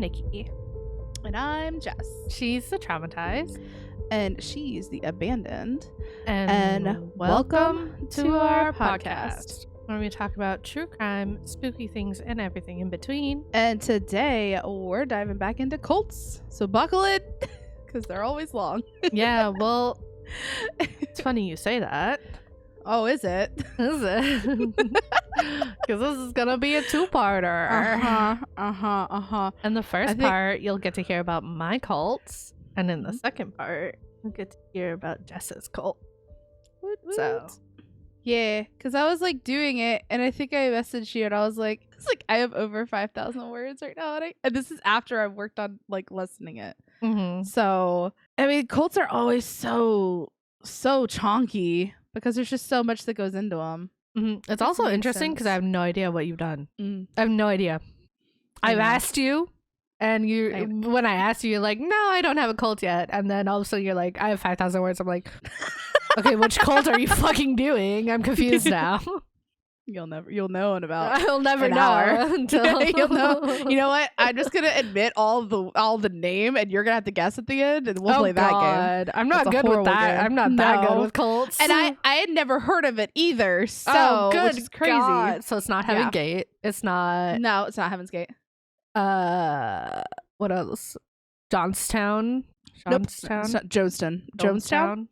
Nikki. And I'm Jess. She's the traumatized. And she's the abandoned. And welcome to our podcast, where we talk about true crime, spooky things, and everything in between. And today we're diving back into cults. So buckle in, because they're always long. Yeah, well, it's funny you say that. Oh, is it? Is it? Because this is going to be a two-parter. And the first part, you'll get to hear about my cults. And in the second part, you'll get to hear about Jess's cult. So, yeah, because I was like doing it, and I think I messaged you, and I was like, I have over 5,000 words right now, and this is after I've worked on like lessening it. So, I mean, cults are always so chonky because there's just so much that goes into them. It's also interesting because I have no idea what you've done. I have no idea. I've asked you, and when I asked you, you're like, no, I don't have a cult yet. And then all of a sudden you're like, I have 5,000 words. I'm like, okay, which cult are you fucking doing? I'm confused now. You'll know in about I'll never an know hour. until You'll know. You know what? I'm just gonna admit all the name, and you're gonna have to guess at the end, and we'll play that game. I'm not good with that. Game. I'm not that good with cults. And I had never heard of it either. So good, which is crazy. God. So it's not Heaven Gate. It's not. No, it's not Heaven's Gate. What else? Jonestown. Nope. It's not Jonestown.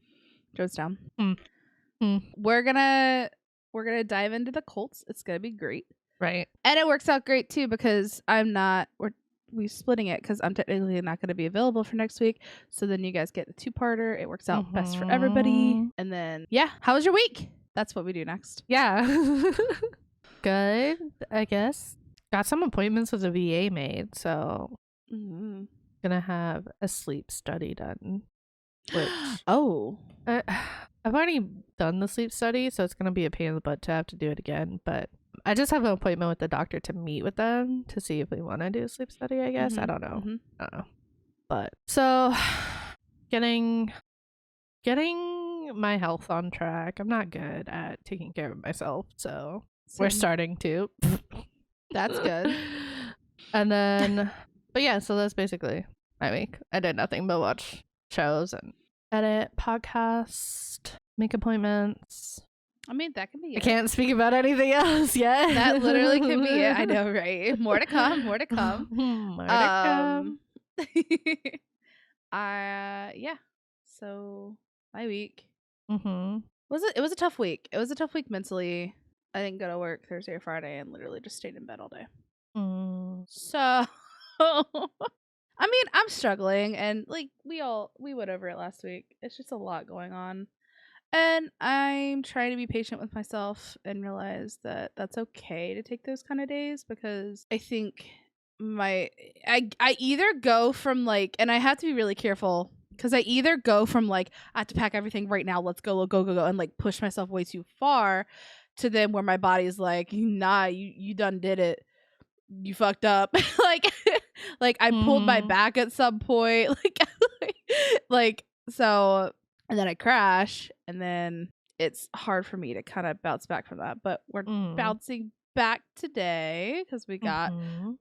We're gonna dive into the cults. It's gonna be great, right? And it works out great too because we're splitting it because I'm technically not gonna be available for next week. So then you guys get the two-parter. It works out best for everybody. And then how was your week? That's what we do next. Yeah, good. I guess got some appointments with a VA made, so gonna have a sleep study done. Which I've already done the sleep study, so it's gonna be a pain in the butt to have to do it again. But I just have an appointment with the doctor to meet with them to see if we want to do a sleep study. I guess I don't know. I don't know. But so getting my health on track. I'm not good at taking care of myself, so we're starting to. That's good. And then, but yeah, so that's basically my week. I did nothing but watch shows and edit, podcast, make appointments. I mean, that can be it. I can't speak about anything else yet. That literally could be it. I know, right? More to come. More to come. So my week. It was a tough week. It was a tough week mentally. I didn't go to work Thursday or Friday and literally just stayed in bed all day. So I mean, I'm struggling, and like we went over it last week. It's just a lot going on, and I'm trying to be patient with myself and realize that that's okay to take those kind of days, because I think I either go from like, and I have to be really careful because I either go from like, I have to pack everything right now, let's go, and like push myself way too far, to then where my body's like, nah, you done did it. You fucked up. like I pulled my back at some point, like so, and then I crash, and then it's hard for me to kind of bounce back from that. But we're bouncing back today because we got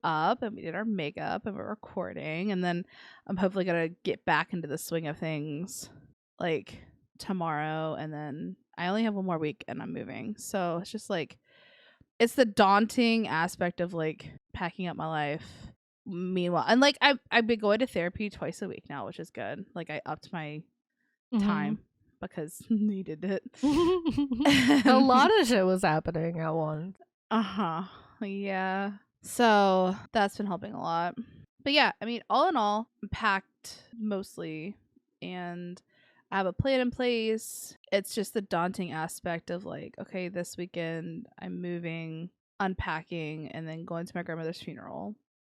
up and we did our makeup and we're recording, and then I'm hopefully gonna get back into the swing of things like tomorrow, and then I only have one more week and I'm moving, so it's just like, it's the daunting aspect of like packing up my life. Meanwhile, and like I've been going to therapy twice a week now, which is good. Like I upped my time because needed it. A lot of shit was happening at once. Yeah. So that's been helping a lot. But yeah, I mean, all in all, I'm packed mostly, and I have a plan in place. It's just the daunting aspect of like, okay, this weekend I'm moving, unpacking, and then going to my grandmother's funeral,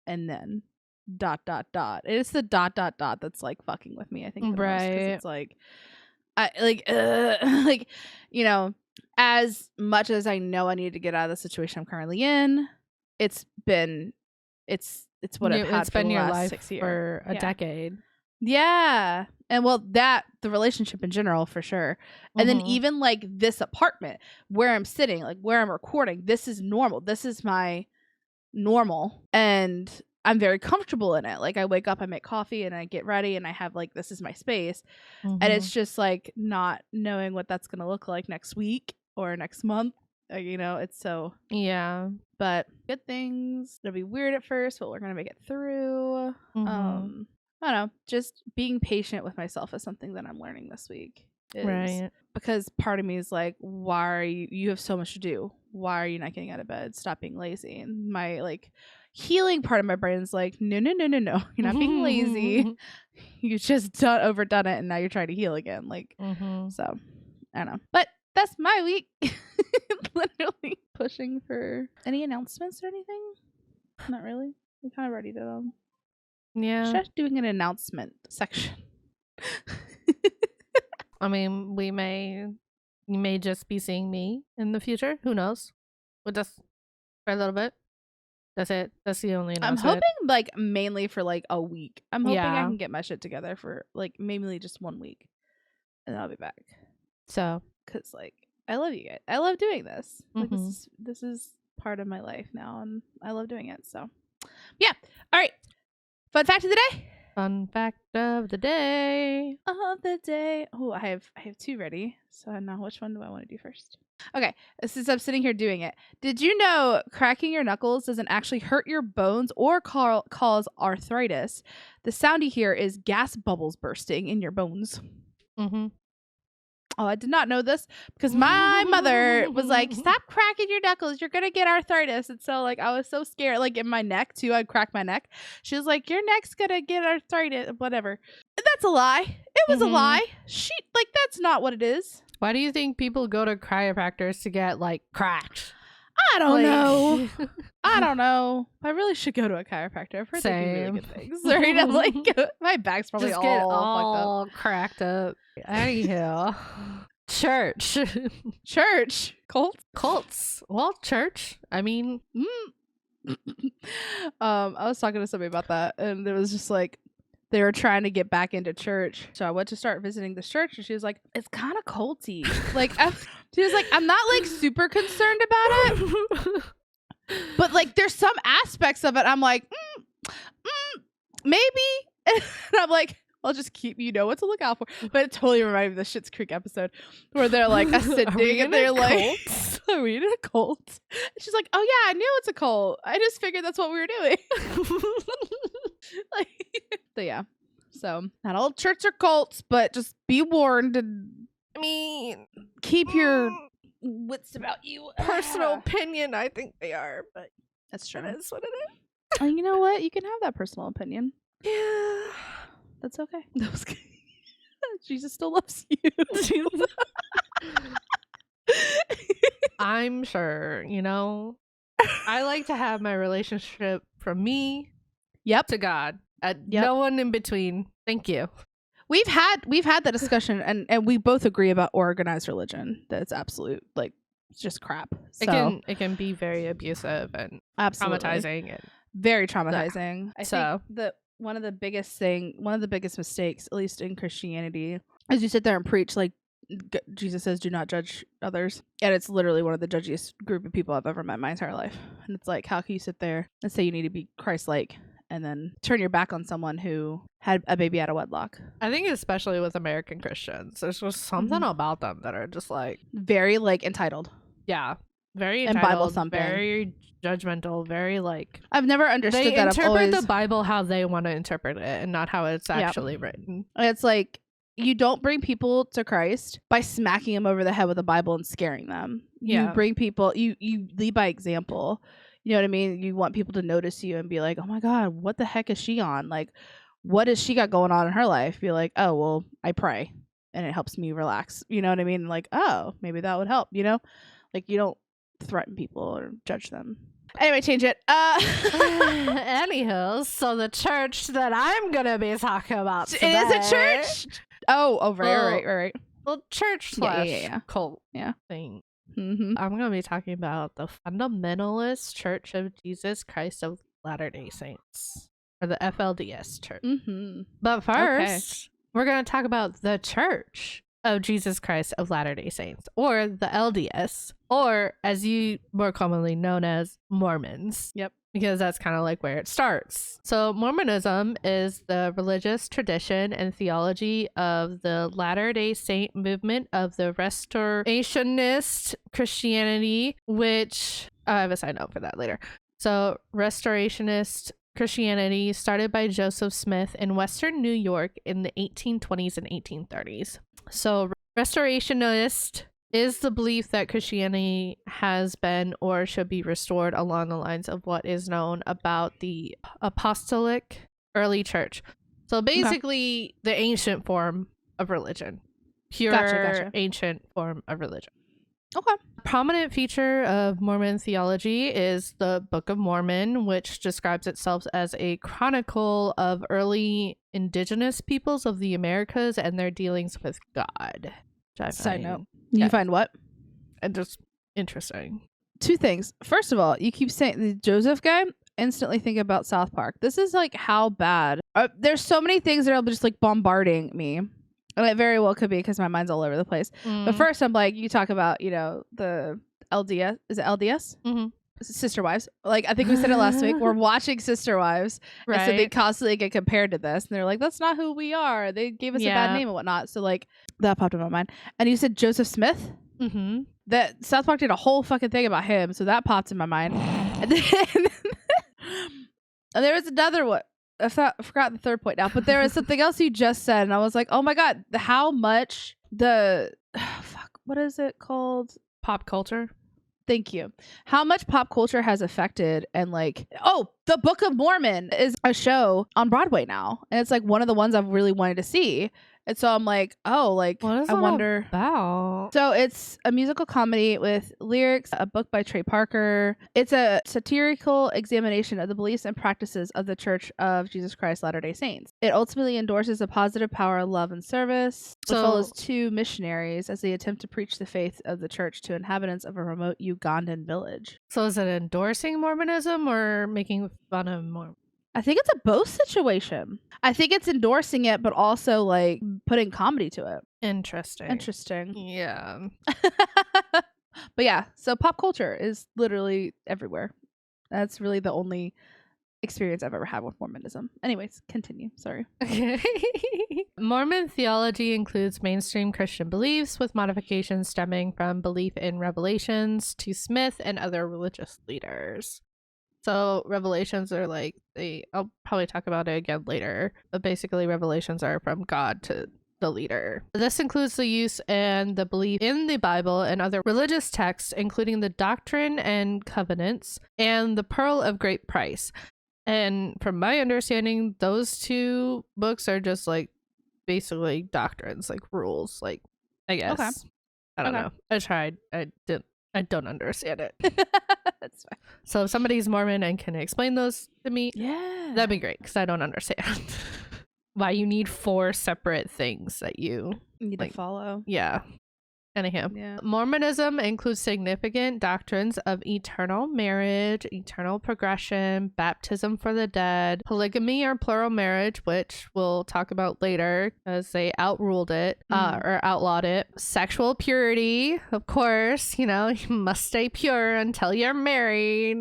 and then ... It's the ... that's like fucking with me, I think, the most, 'cause it's like, I like you know, as much as I know I need to get out of the situation I'm currently in, it's what I've had for the last 6 years, for a decade. Yeah. And well, the relationship in general, for sure. And then even like this apartment where I'm sitting, like where I'm recording, this is normal. This is my normal. And I'm very comfortable in it. Like I wake up, I make coffee and I get ready and I have like, this is my space. And it's just like not knowing what that's going to look like next week or next month. You know, it's so, yeah, but good things. It'll be weird at first, but we're going to make it through. I don't know, just being patient with myself is something that I'm learning this week. Right. Because part of me is like, why are you have so much to do. Why are you not getting out of bed? Stop being lazy. And my like healing part of my brain is like, no. You're not being lazy. You just overdone it and now you're trying to heal again. Like, so I don't know. But that's my week. Literally pushing for any announcements or anything. Not really. We kind of already did them. Yeah. Just doing an announcement section. I mean, you may just be seeing me in the future. Who knows? With us for a little bit. That's it. That's the only announcement. I'm hoping like mainly for like a week. I'm hoping I can get my shit together for like mainly just 1 week. And I'll be back. So, because like I love you guys. I love doing this. Like this is part of my life now and I love doing it. So yeah. All right. Fun fact of the day. Fun fact of the day. Oh, I have 2 ready. So now which one do I want to do first? Okay, since I'm sitting here doing it. Did you know cracking your knuckles doesn't actually hurt your bones or cause arthritis? The sound you hear is gas bubbles bursting in your bones. Oh, I did not know this because my mother was like, stop cracking your knuckles. You're going to get arthritis. And so like, I was so scared, like in my neck too. I'd crack my neck. She was like, your neck's going to get arthritis, whatever. And that's a lie. It was a lie. That's not what it is. Why do you think people go to chiropractors to get like cracked? I don't know. I don't know. I really should go to a chiropractor. I've heard they do really good things. Right? I'm like, my back's probably just all fucked up. Cracked up. Anyhow. Church. Cults. Well, church. I mean. I was talking to somebody about that, and it was just like, they were trying to get back into church. So I went to start visiting this church and she was like, it's kind of culty. Like, she was like, I'm not like super concerned about it. But like, there's some aspects of it. I'm like, maybe. And I'm like, I'll just keep, what to look out for. But it totally reminded me of the Schitt's Creek episode where they're like ascending and they're like, are we in a cult? And she's like, oh yeah, I knew it's a cult. I just figured that's what we were doing. So yeah. So not all churches are cults, but just be warned and keep your wits about you. Personal opinion, I think they are, but that's true. That is what it is. Oh, you know what? You can have that personal opinion. Yeah. That's okay. That was good. Jesus still loves you. I'm sure, I like to have my relationship from me to God. No one in between. Thank you. We've had that discussion and we both agree about organized religion. That it's absolute, like, it's just crap. So, it can be very abusive and traumatizing and very traumatizing. I think that one of the biggest mistakes, at least in Christianity, is you sit there and preach like Jesus says, do not judge others. And it's literally one of the judgiest group of people I've ever met in my entire life. And it's like, how can you sit there and say you need to be Christ-like and then turn your back on someone who had a baby out of wedlock? I think especially with American Christians, there's just something about them that are just like very like entitled. Yeah. Very entitled, and Bible thumping. Very judgmental, very like I've never understood they that. They interpret the Bible how they want to interpret it and not how it's actually written. It's like you don't bring people to Christ by smacking them over the head with the Bible and scaring them. You bring people, you lead by example. You know what I mean? You want people to notice you and be like, oh my God, what the heck is she on? Like, what has she got going on in her life? Be like, oh, well, I pray and it helps me relax. You know what I mean? Like, oh, maybe that would help, Like, you don't threaten people or judge them. Anyway, change it. Anywho, so the church that I'm going to be talking about today. It is a church? Oh, right. Well, church / cult thing. Mm-hmm. I'm going to be talking about the Fundamentalist Church of Jesus Christ of Latter-day Saints, or the FLDS Church. Mm-hmm. But first, we're going to talk about the Church of Jesus Christ of Latter-day Saints, or the LDS, or as you more commonly known as Mormons. Yep. because that's kind of like where it starts. So Mormonism is the religious tradition and theology of the Latter-day Saint movement of the Restorationist Christianity, which I have a side note for that later. So Restorationist Christianity started by Joseph Smith in Western New York in the 1820s and 1830s. So Restorationist is the belief that Christianity has been or should be restored along the lines of what is known about the apostolic early church. So basically the ancient form of religion. Pure Gotcha. ancient form of religion. Okay. A prominent feature of Mormon theology is the Book of Mormon, which describes itself as a chronicle of early indigenous peoples of the Americas and their dealings with God. Side note. You find what? And just interesting. 2 things. First of all, you keep saying the Joseph guy, instantly think about South Park. This is like how bad. There's so many things that are just like bombarding me. And it very well could be because my mind's all over the place. But first, I'm like, you talk about, the LDS. Is it LDS? Mm-hmm. Sister Wives. Like, I think we said it last week. We're watching Sister Wives. Right. And so they constantly get compared to this. And they're like, that's not who we are. They gave us a bad name and whatnot. So, like, that popped in my mind. And you said Joseph Smith? Mm-hmm. That South Park did a whole fucking thing about him. So that popped in my mind. And then and there was another one. I forgot the third point now, but there was something else you just said, and I was like, "Oh my god, how much what is it called? Pop culture." Thank you. How much pop culture has affected and like, the Book of Mormon is a show on Broadway now, and it's like one of the ones I've really wanted to see. And so I'm like, what is I wonder about? So it's a musical comedy with lyrics, a book by Trey Parker. It's a satirical examination of the beliefs and practices of the Church of Jesus Christ Latter-day Saints. It ultimately endorses a positive power of love and service. So, it follows 2 missionaries as they attempt to preach the faith of the church to inhabitants of a remote Ugandan village. So is it endorsing Mormonism or making fun of Mormon? I think it's a both situation. I think it's endorsing it, but also like putting comedy to it. Interesting. Yeah. But yeah, so pop culture is literally everywhere. That's really the only experience I've ever had with Mormonism. Anyways, continue. Sorry. Okay. Mormon theology includes mainstream Christian beliefs with modifications stemming from belief in revelations to Smith and other religious leaders. So revelations are like, I'll probably talk about it again later, but basically revelations are from God to the leader. This includes the use and the belief in the Bible and other religious texts, including the Doctrine and Covenants and the Pearl of Great Price. And from my understanding, those 2 books are just like basically doctrines, like rules, like, I guess. Okay. I don't know. I tried. I don't understand it. That's fine. So if somebody's Mormon and can explain those to me, that'd be great, because I don't understand why you need 4 separate things that you need to follow. Yeah. Anyhow, Mormonism includes significant doctrines of eternal marriage, eternal progression, baptism for the dead, polygamy or plural marriage, which we'll talk about later because they outruled it or outlawed it, sexual purity, of course, you must stay pure until you're married,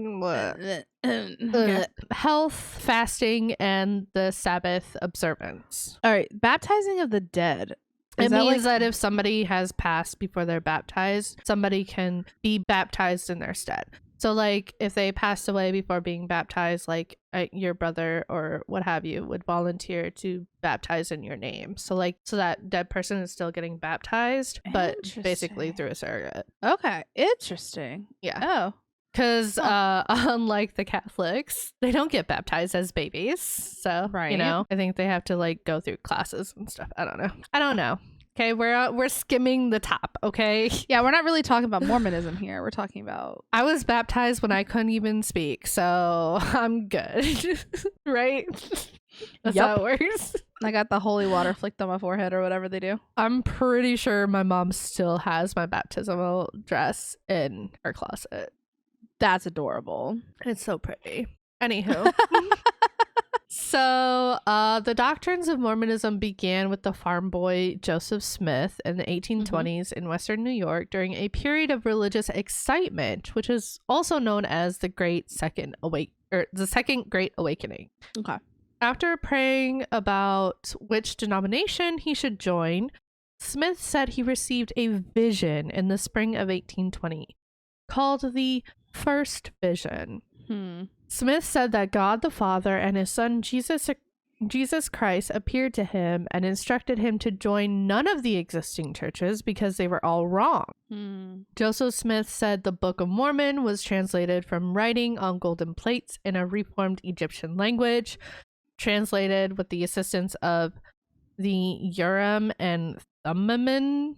health, fasting, and the Sabbath observance. All right, baptizing of the dead. It means that if somebody has passed before they're baptized, somebody can be baptized in their stead. So like if they passed away before being baptized, like your brother or what have you would volunteer to baptize in your name. So that dead person is still getting baptized, but basically through a surrogate. Okay. Interesting. Yeah. Oh. Because unlike the Catholics, they don't get baptized as babies. So, I think they have to like go through classes and stuff. I don't know. Okay, we're skimming the top, okay? Yeah, we're not really talking about Mormonism here. We're talking about... I was baptized when I couldn't even speak, so I'm good. Right? That's how it works. I got the holy water flicked on my forehead or whatever they do. I'm pretty sure my mom still has my baptismal dress in her closet. That's adorable. It's so pretty. Anywho. So the doctrines of Mormonism began with the farm boy Joseph Smith in the 1820s in Western New York during a period of religious excitement, which is also known as the Great Second Second Great Awakening. Okay. After praying about which denomination he should join, Smith said he received a vision in the spring of 1820 called the First Vision. Smith said that God the Father and his son Jesus Christ appeared to him and instructed him to join none of the existing churches because they were all wrong. Joseph Smith said the Book of Mormon was translated from writing on golden plates in a reformed Egyptian language, translated with the assistance of the Urim and Thummim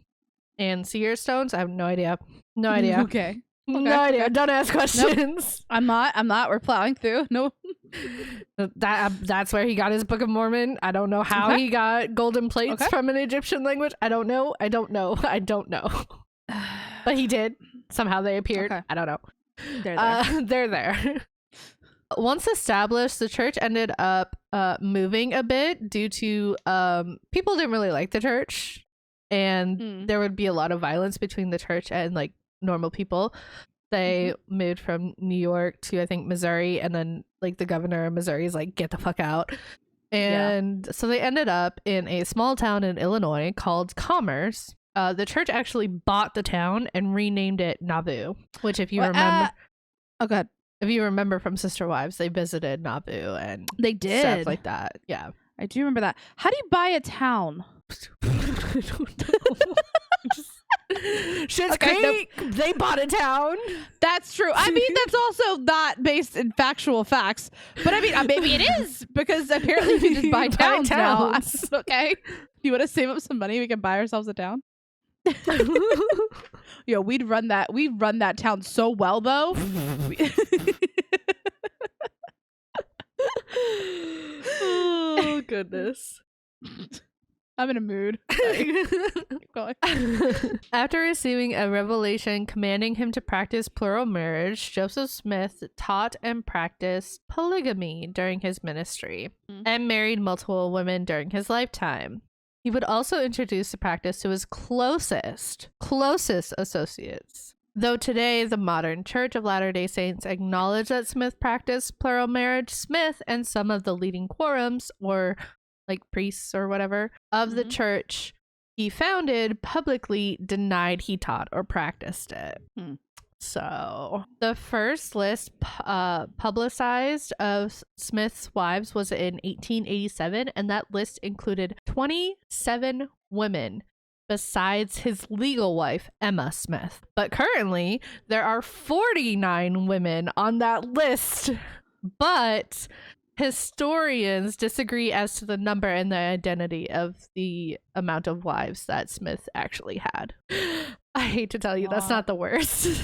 and seer stones. I have no idea. Okay. No idea. Don't ask questions. Nope. I'm not. We're plowing through. No. That's where he got his Book of Mormon. I don't know how he got golden plates from an Egyptian language. I don't know. But he did. Somehow they appeared. I don't know. They're there. Once established, the church ended up moving a bit due to people didn't really like the church, and there would be a lot of violence between the church and like normal people. They moved from New York to, I think, Missouri, and then like the governor of Missouri is like, get the fuck out. And so they ended up in a small town in Illinois called Commerce. The church actually bought the town and renamed it Nauvoo, which if you remember if you remember from Sister Wives, they visited Nauvoo and they did stuff like that. Yeah, I do remember that. How do you buy a town? I don't know. Shit's Creek, they bought a town. That's true. I mean, that's also not based in factual facts, but I mean, maybe it is, because apparently we just buy towns now. Okay, you want to save up some money? We can buy ourselves a town. Yo, we'd run that town so well, though. Oh goodness. I'm in a mood. Keep going. After receiving a revelation commanding him to practice plural marriage, Joseph Smith taught and practiced polygamy during his ministry and married multiple women during his lifetime. He would also introduce the practice to his closest associates. Though today the modern Church of Latter-day Saints acknowledge that Smith practiced plural marriage, Smith and some of the leading quorums, or like priests or whatever, of the church he founded publicly denied he taught or practiced it. So the first list publicized of Smith's wives was in 1887, and that list included 27 women besides his legal wife, Emma Smith. But currently, there are 49 women on that list. But historians disagree as to the number and the identity of the amount of wives that Smith actually had. I hate to tell you, that's not the worst.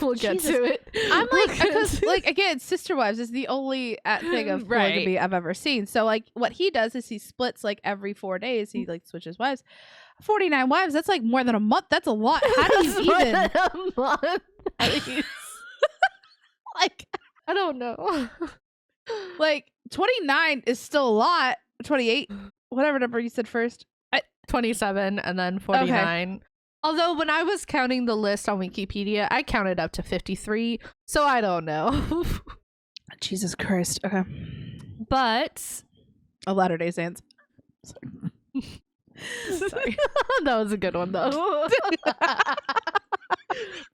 We'll get to it. I'm like, because like again, Sister Wives is the only thing of polygamy I've ever seen. So like, what he does is he splits like every 4 days. He like switches wives. 49 wives. That's like more than a month. That's a lot. How do you even? A month. Like, I don't know. Like 29 is still a lot. 28, whatever number you said first. 27 and then 49. Okay. Although when I was counting the list on Wikipedia, I counted up to 53, so I don't know. Jesus Christ. Okay. But a Latter-day Saints. Sorry. That was a good one though.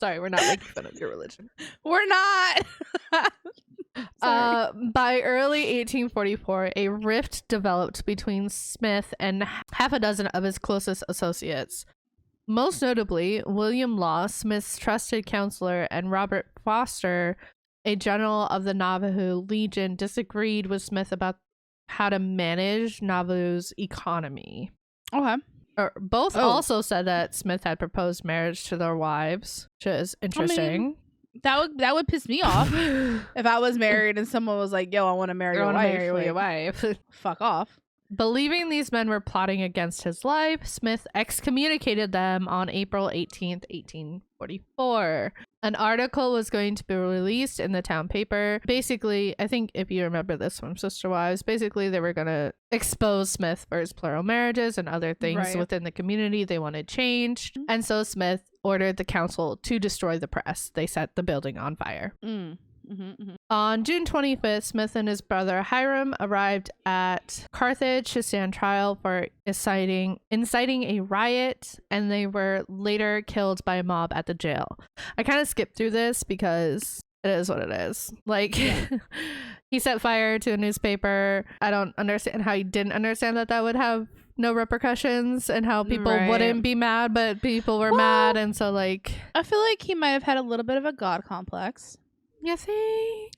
Sorry, we're not making fun of your religion. We're not. By early 1844, a rift developed between Smith and half a dozen of his closest associates. Most notably, William Law, Smith's trusted counselor, and Robert Foster, a general of the Navajo Legion, disagreed with Smith about how to manage Nauvoo's economy. Okay. Both also said that Smith had proposed marriage to their wives, which is interesting. I mean, that would piss me off if I was married and someone was like, "Yo, I want to marry your wife." Fuck off. Believing these men were plotting against his life, Smith excommunicated them on April 18th, 1844. An article was going to be released in the town paper. Basically, I think if you remember this from Sister Wives, basically they were going to expose Smith for his plural marriages and other things within the community they wanted changed. And so Smith ordered the council to destroy the press. They set the building on fire. On June 25th, Smith and his brother Hiram arrived at Carthage to stand trial for inciting a riot, and they were later killed by a mob at the jail. I kind of skipped through this because it is what it is. Like, he set fire to a newspaper. I don't understand how he didn't understand that would have no repercussions and how people wouldn't be mad, but people were mad. And so, like, I feel like he might have had a little bit of a God complex. You see?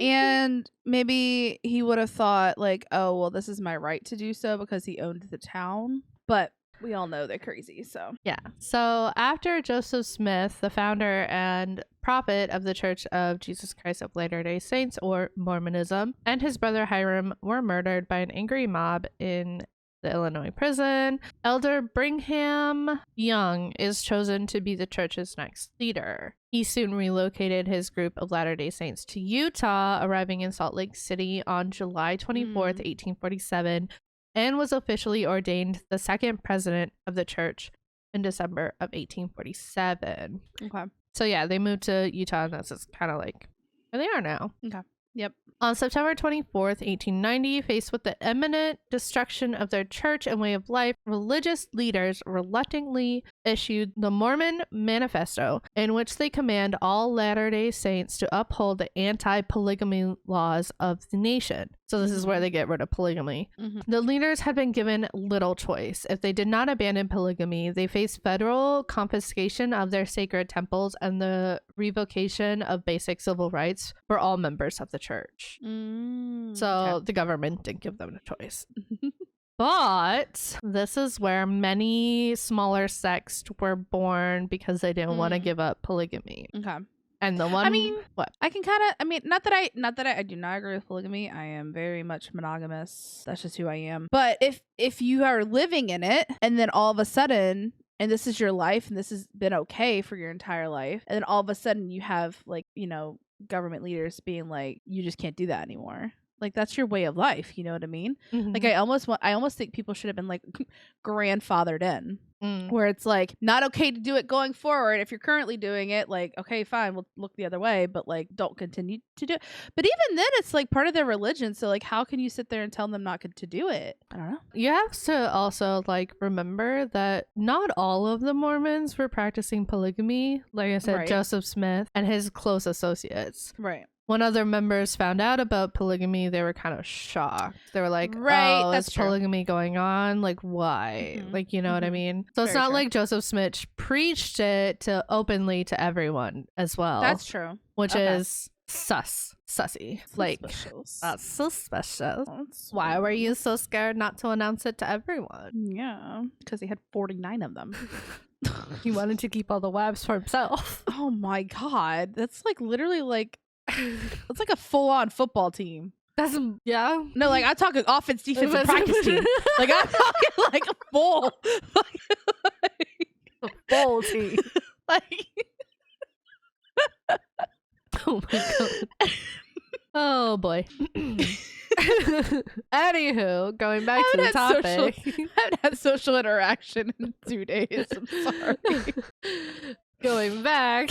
And maybe he would have thought, like, oh, well, this is my right to do so because he owned the town. But we all know they're crazy, so. Yeah. So after Joseph Smith, the founder and prophet of the Church of Jesus Christ of Latter-day Saints, or Mormonism, and his brother Hiram were murdered by an angry mob in the Illinois prison, Elder Brigham Young is chosen to be the church's next leader. He soon relocated his group of Latter-day Saints to Utah, arriving in Salt Lake City on July 24th, 1847, and was officially ordained the second president of the church in December of 1847. Okay. So yeah, they moved to Utah, and that's just kind of like where they are now. Okay. Yep. On September 24th, 1890, faced with the imminent destruction of their church and way of life, religious leaders reluctantly issued the Mormon Manifesto, in which they command all Latter-day Saints to uphold the anti-polygamy laws of the nation. So this is where they get rid of polygamy. The leaders had been given little choice. If they did not abandon polygamy, they faced federal confiscation of their sacred temples and the revocation of basic civil rights for all members of the church. So the government didn't give them a choice. But this is where many smaller sects were born because they didn't want to give up polygamy. Okay. And the one, I mean, what? I can kind of, I mean, not that I do not agree with polygamy. I am very much monogamous. That's just who I am. But if you are living in it and then all of a sudden, and this is your life and this has been okay for your entire life, and then all of a sudden you have, like, you know, government leaders being like, you just can't do that anymore. Like, that's your way of life. You know what I mean? Like, I almost think people should have been like grandfathered in. Where it's like not okay to do it going forward. If you're currently doing it, like, okay, fine, we'll look the other way, but like, don't continue to do it. But even then, it's like part of their religion. So like, how can you sit there and tell them not to do it? I don't know. You have to also like remember that not all of the Mormons were practicing polygamy. Like I said, Joseph Smith and his close associates. Right. When other members found out about polygamy, they were kind of shocked. They were like, oh, that's is polygamy going on? Like, why? Like, you know what I mean? So it's not like Joseph Smith preached it to openly to everyone as well. That's true. Which is sussy. Like, that's suspicious. Why were you so scared not to announce it to everyone? Yeah, because he had 49 of them. He wanted to keep all the wives for himself. Oh my God. That's like literally like, it's like a full-on football team. That's No, like, I'm talking offense, defense, and practice team. Like, I'm talking like a full, a full team. Like, oh my God. Oh boy. Anywho, going back to the topic. I haven't had social interaction in 2 days. I'm sorry. Going back.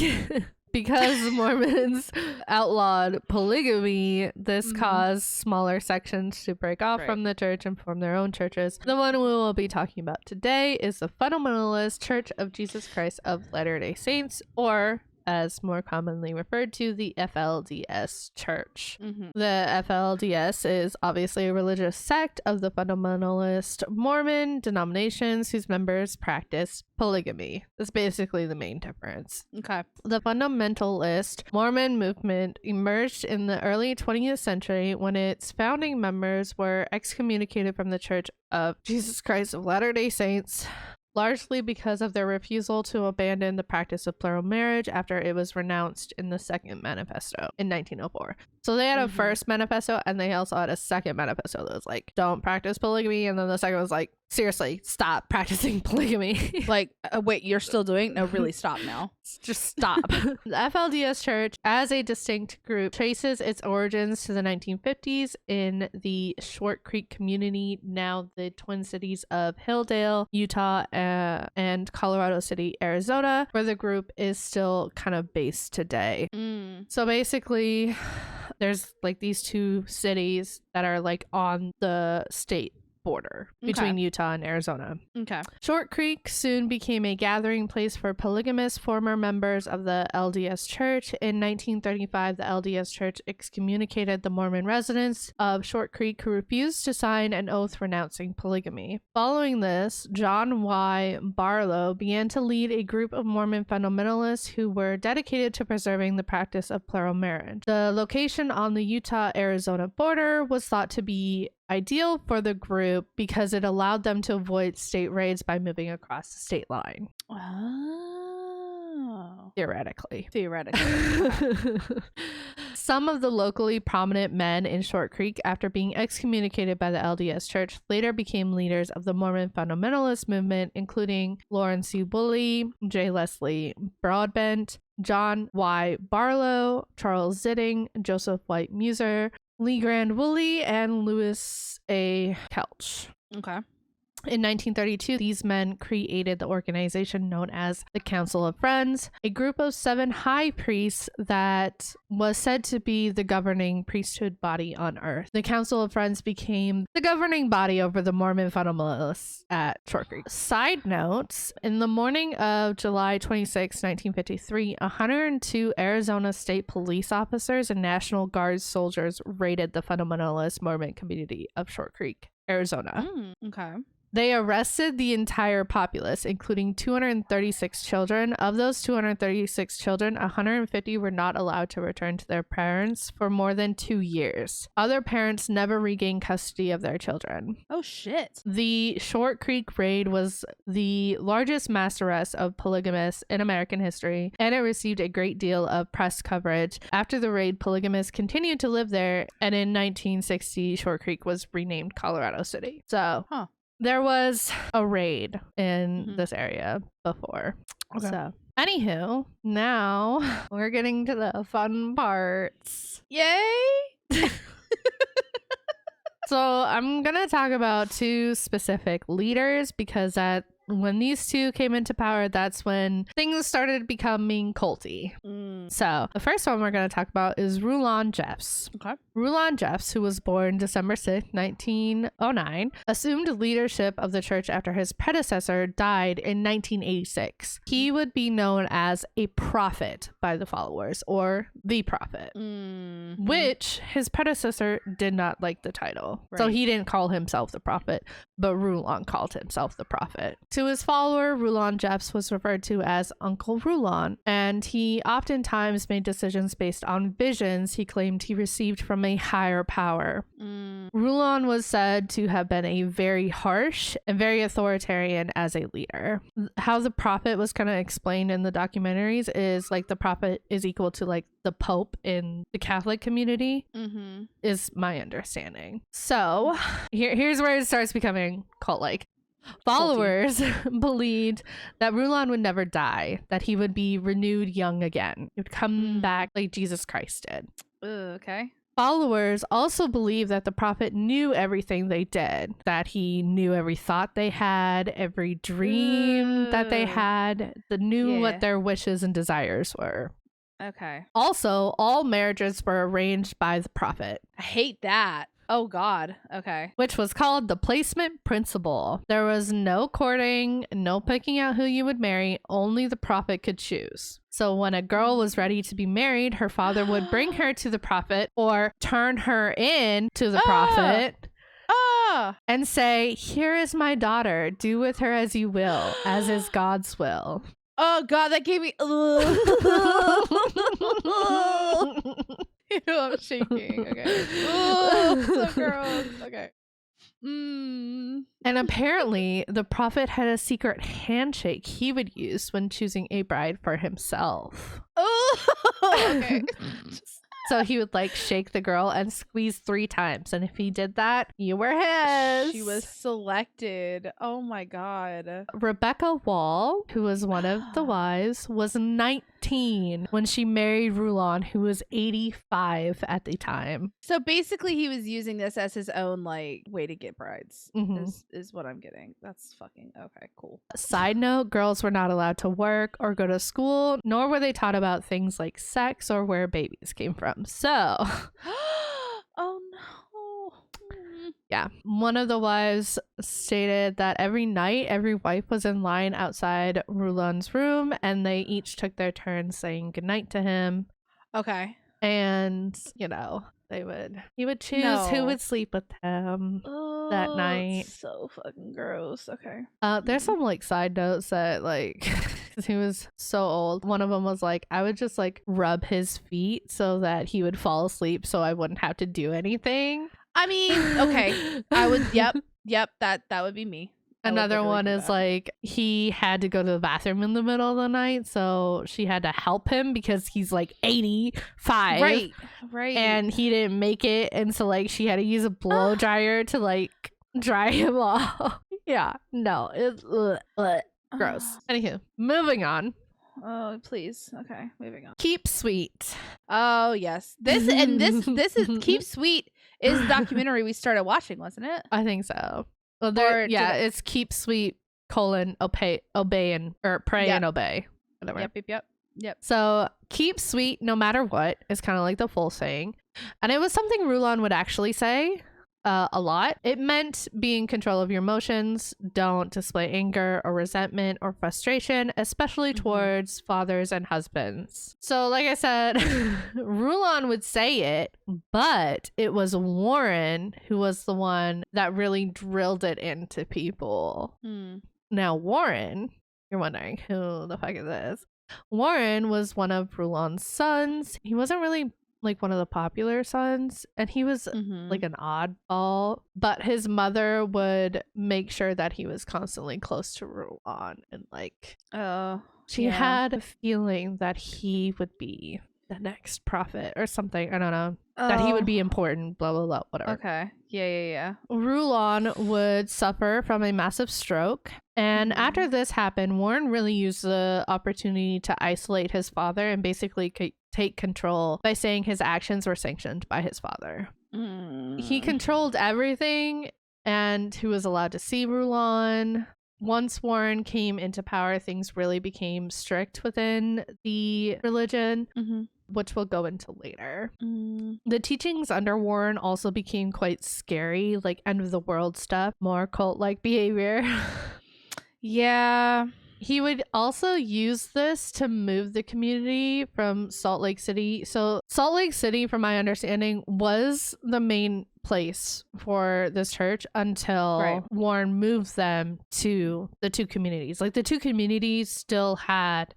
Because the Mormons outlawed polygamy, this caused smaller sections to break off from the church and form their own churches. The one we will be talking about today is the Fundamentalist Church of Jesus Christ of Latter-day Saints, or as more commonly referred to, the FLDS Church. The FLDS is obviously a religious sect of the fundamentalist Mormon denominations whose members practice polygamy. That's basically the main difference. Okay. The fundamentalist Mormon movement emerged in the early 20th century when its founding members were excommunicated from the Church of Jesus Christ of Latter-day Saints, largely because of their refusal to abandon the practice of plural marriage after it was renounced in the Second Manifesto in 1904. So they had a first manifesto, and they also had a second manifesto that was like, don't practice polygamy. And then the second was like, seriously, stop practicing polygamy. Like, wait, you're still doing? No, really, stop now. Just stop. The FLDS Church, as a distinct group, traces its origins to the 1950s in the Short Creek community, now the Twin Cities of Hilldale, Utah, and Colorado City, Arizona, where the group is still kind of based today. So basically, there's like these two cities that are like on the state border between Utah and Arizona. Short Creek soon became a gathering place for polygamous former members of the LDS Church. In 1935, the LDS Church excommunicated the Mormon residents of Short Creek who refused to sign an oath renouncing polygamy. Following this, John Y. Barlow began to lead a group of Mormon fundamentalists who were dedicated to preserving the practice of plural marriage. The location on the Utah-Arizona border was thought to be ideal for the group because it allowed them to avoid state raids by moving across the state line. Oh. Theoretically. Some of the locally prominent men in Short Creek, after being excommunicated by the LDS Church, later became leaders of the Mormon fundamentalist movement, including Lawrence U. Woolley, J. Leslie Broadbent, John Y. Barlow, Charles Zitting, Joseph White Muser, Lee Grand Woolley, and Louis A. Kelch. In 1932, these men created the organization known as the Council of Friends, a group of 7 high priests that was said to be the governing priesthood body on earth. The Council of Friends became the governing body over the Mormon fundamentalists at Short Creek. Side notes, in the morning of July 26, 1953, 102 Arizona State Police officers and National Guard soldiers raided the fundamentalist Mormon community of Short Creek, Arizona. They arrested the entire populace, including 236 children. Of those 236 children, 150 were not allowed to return to their parents for more than 2 years. Other parents never regained custody of their children. Oh, shit. The Short Creek raid was the largest mass arrest of polygamists in American history, and it received a great deal of press coverage. After the raid, polygamists continued to live there, and in 1960, Short Creek was renamed Colorado City. So... there was a raid in this area before. So, anywho, now we're getting to the fun parts. Yay! So, I'm going to talk about 2 specific leaders because when these 2 came into power, that's when things started becoming culty. So the first one we're going to talk about is Rulon Jeffs. Rulon Jeffs, who was born December 6, 1909, assumed leadership of the church after his predecessor died in 1986. He would be known as a prophet by the followers, or the prophet, which his predecessor did not like the title. So he didn't call himself the prophet, but Rulon called himself the prophet. To his follower, Rulon Jeffs was referred to as Uncle Rulon, and he oftentimes made decisions based on visions he claimed he received from a higher power. Rulon was said to have been a very harsh and very authoritarian as a leader. How the prophet was kind of explained in the documentaries is like the prophet is equal to like the Pope in the Catholic community, is my understanding. So here's where it starts becoming cult-like. Followers believed that Rulon would never die, that he would be renewed young again. He would come back like Jesus Christ did. Okay. Followers also believed that the prophet knew everything they did, that he knew every thought they had, every dream that they had, that knew what their wishes and desires were. Okay. Also, all marriages were arranged by the prophet. I hate that. Oh, God. Okay. Which was called the placement principle. There was no courting, no picking out who you would marry. Only the prophet could choose. So when a girl was ready to be married, her father would bring her to the prophet or turn her in to the prophet and say, "Here is my daughter. Do with her as you will, as is God's will." Oh, God, that gave me... I'm shaking. Okay. Oh, so gross. Okay. And apparently, the prophet had a secret handshake he would use when choosing a bride for himself. Oh, okay. So he would like shake the girl and squeeze 3 times. And if he did that, you were his. She was selected. Oh my God. Rebecca Wall, who was one of the wives, was 19 when she married Rulon, who was 85 at the time. So basically he was using this as his own like way to get brides, is what I'm getting. That's fucking okay, cool. Side note, girls were not allowed to work or go to school, nor were they taught about things like sex or where babies came from. So oh no. Yeah. One of the wives stated that every night, every wife was in line outside Rulon's room, and they each took their turn saying goodnight to him. Okay. And, he would choose who would sleep with him that night. So fucking gross. Okay. There's some like side notes that like, cause he was so old. One of them was like, I would just like rub his feet so that he would fall asleep so I wouldn't have to do anything. I mean, okay. I would, yep, that would be me. Another one is like he had to go to the bathroom in the middle of the night, so she had to help him because he's like 85. Right. And he didn't make it, and so like she had to use a blow dryer to like dry him off. Yeah, no, it's gross. Anywho, moving on. Oh, please. Okay, moving on. Keep Sweet. Oh, yes. This is Keep Sweet is the documentary we started watching, wasn't it? I think so. Well, it's Keep Sweet : obey and or pray and obey. Whatever. Yep. So keep sweet no matter what is kind of like the full saying. And it was something Rulon would actually say a lot. It meant be in control of your emotions. Don't display anger or resentment or frustration, especially towards fathers and husbands. So like I said, Rulon would say it, but it was Warren who was the one that really drilled it into people. Now Warren, you're wondering who the fuck is this? Warren was one of Rulon's sons. He wasn't really like one of the popular sons, and he was like an oddball, but his mother would make sure that he was constantly close to Rulon, and like she had a feeling that he would be the next prophet or something. I don't know. That he would be important, blah blah blah, whatever. Okay. Yeah. Rulon would suffer from a massive stroke, and after this happened, Warren really used the opportunity to isolate his father and basically take control by saying his actions were sanctioned by his father. He controlled everything, and he was allowed to see Rulon. Once Warren came into power, things really became strict within the religion, which we'll go into later. The teachings under Warren also became quite scary, like end of the world stuff, more cult-like behavior. Yeah. He would also use this to move the community from Salt Lake City. So Salt Lake City, from my understanding, was the main place for this church until Warren moved them to the two communities. Like the two communities still had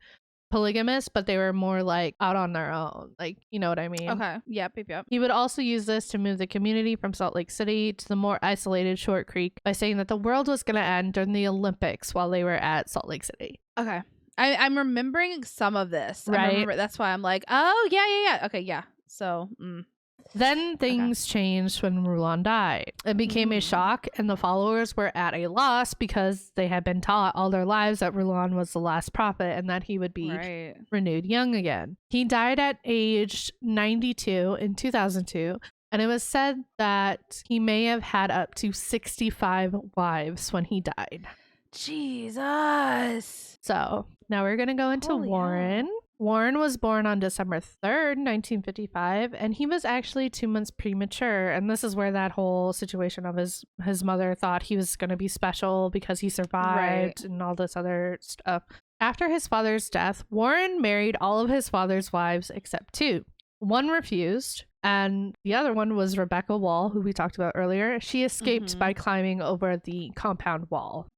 polygamous, but they were more like out on their own. Like, you know what I mean? Okay. Yep. He would also use this to move the community from Salt Lake City to the more isolated Short Creek by saying that the world was going to end during the Olympics while they were at Salt Lake City. Okay. I'm remembering some of this. Right. That's why I'm like, oh, yeah. Okay, yeah. So, Then things changed when Rulon died. It became a shock, and the followers were at a loss because they had been taught all their lives that Rulon was the last prophet and that he would be renewed young again. He died at age 92 in 2002, and it was said that he may have had up to 65 wives when he died. Jesus. So now we're going to go into Warren. Hell. Warren was born on December 3rd, 1955, and he was actually 2 months premature. And this is where that whole situation of his mother thought he was going to be special because he survived and all this other stuff. After his father's death, Warren married all of his father's wives except 2. One refused, and the other one was Rebecca Wall, who we talked about earlier. She escaped by climbing over the compound wall.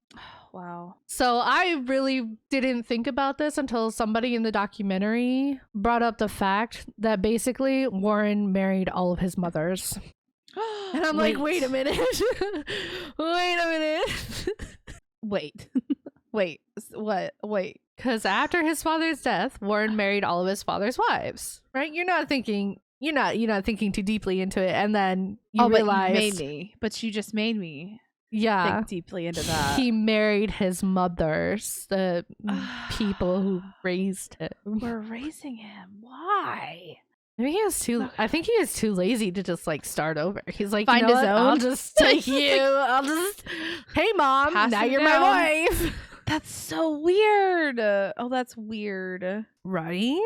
Wow. So I really didn't think about this until somebody in the documentary brought up the fact that basically Warren married all of his mothers. And I'm like, wait a minute. Wait. What? Wait. Because after his father's death, Warren married all of his father's wives, right? You're not thinking you're not thinking too deeply into it, and then you realize, but you just made me yeah, think deeply into that. He married his mothers, the people who raised him. We're raising him. Why? Maybe I think he is too lazy to just like start over. He's like, find his own. I'll just take you. Hey mom, now you're my wife. That's so weird. Oh, that's weird. Right?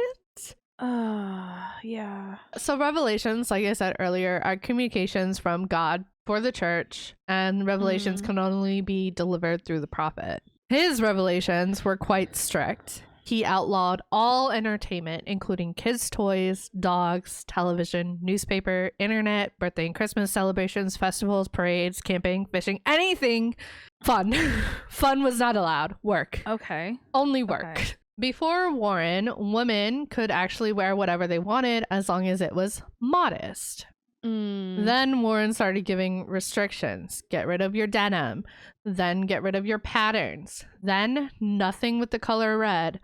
Yeah. So revelations, like I said earlier, are communications from God for the church, and revelations can only be delivered through the prophet. His revelations were quite strict. He outlawed all entertainment, including kids' toys, dogs, television, newspaper, internet, birthday and Christmas celebrations, festivals, parades, camping, fishing, anything fun. Fun was not allowed. Work. Okay. Only work. Okay. Before Warren, women could actually wear whatever they wanted as long as it was modest. Then Warren started giving restrictions. Get rid of your denim. Then get rid of your patterns. Then nothing with the color red.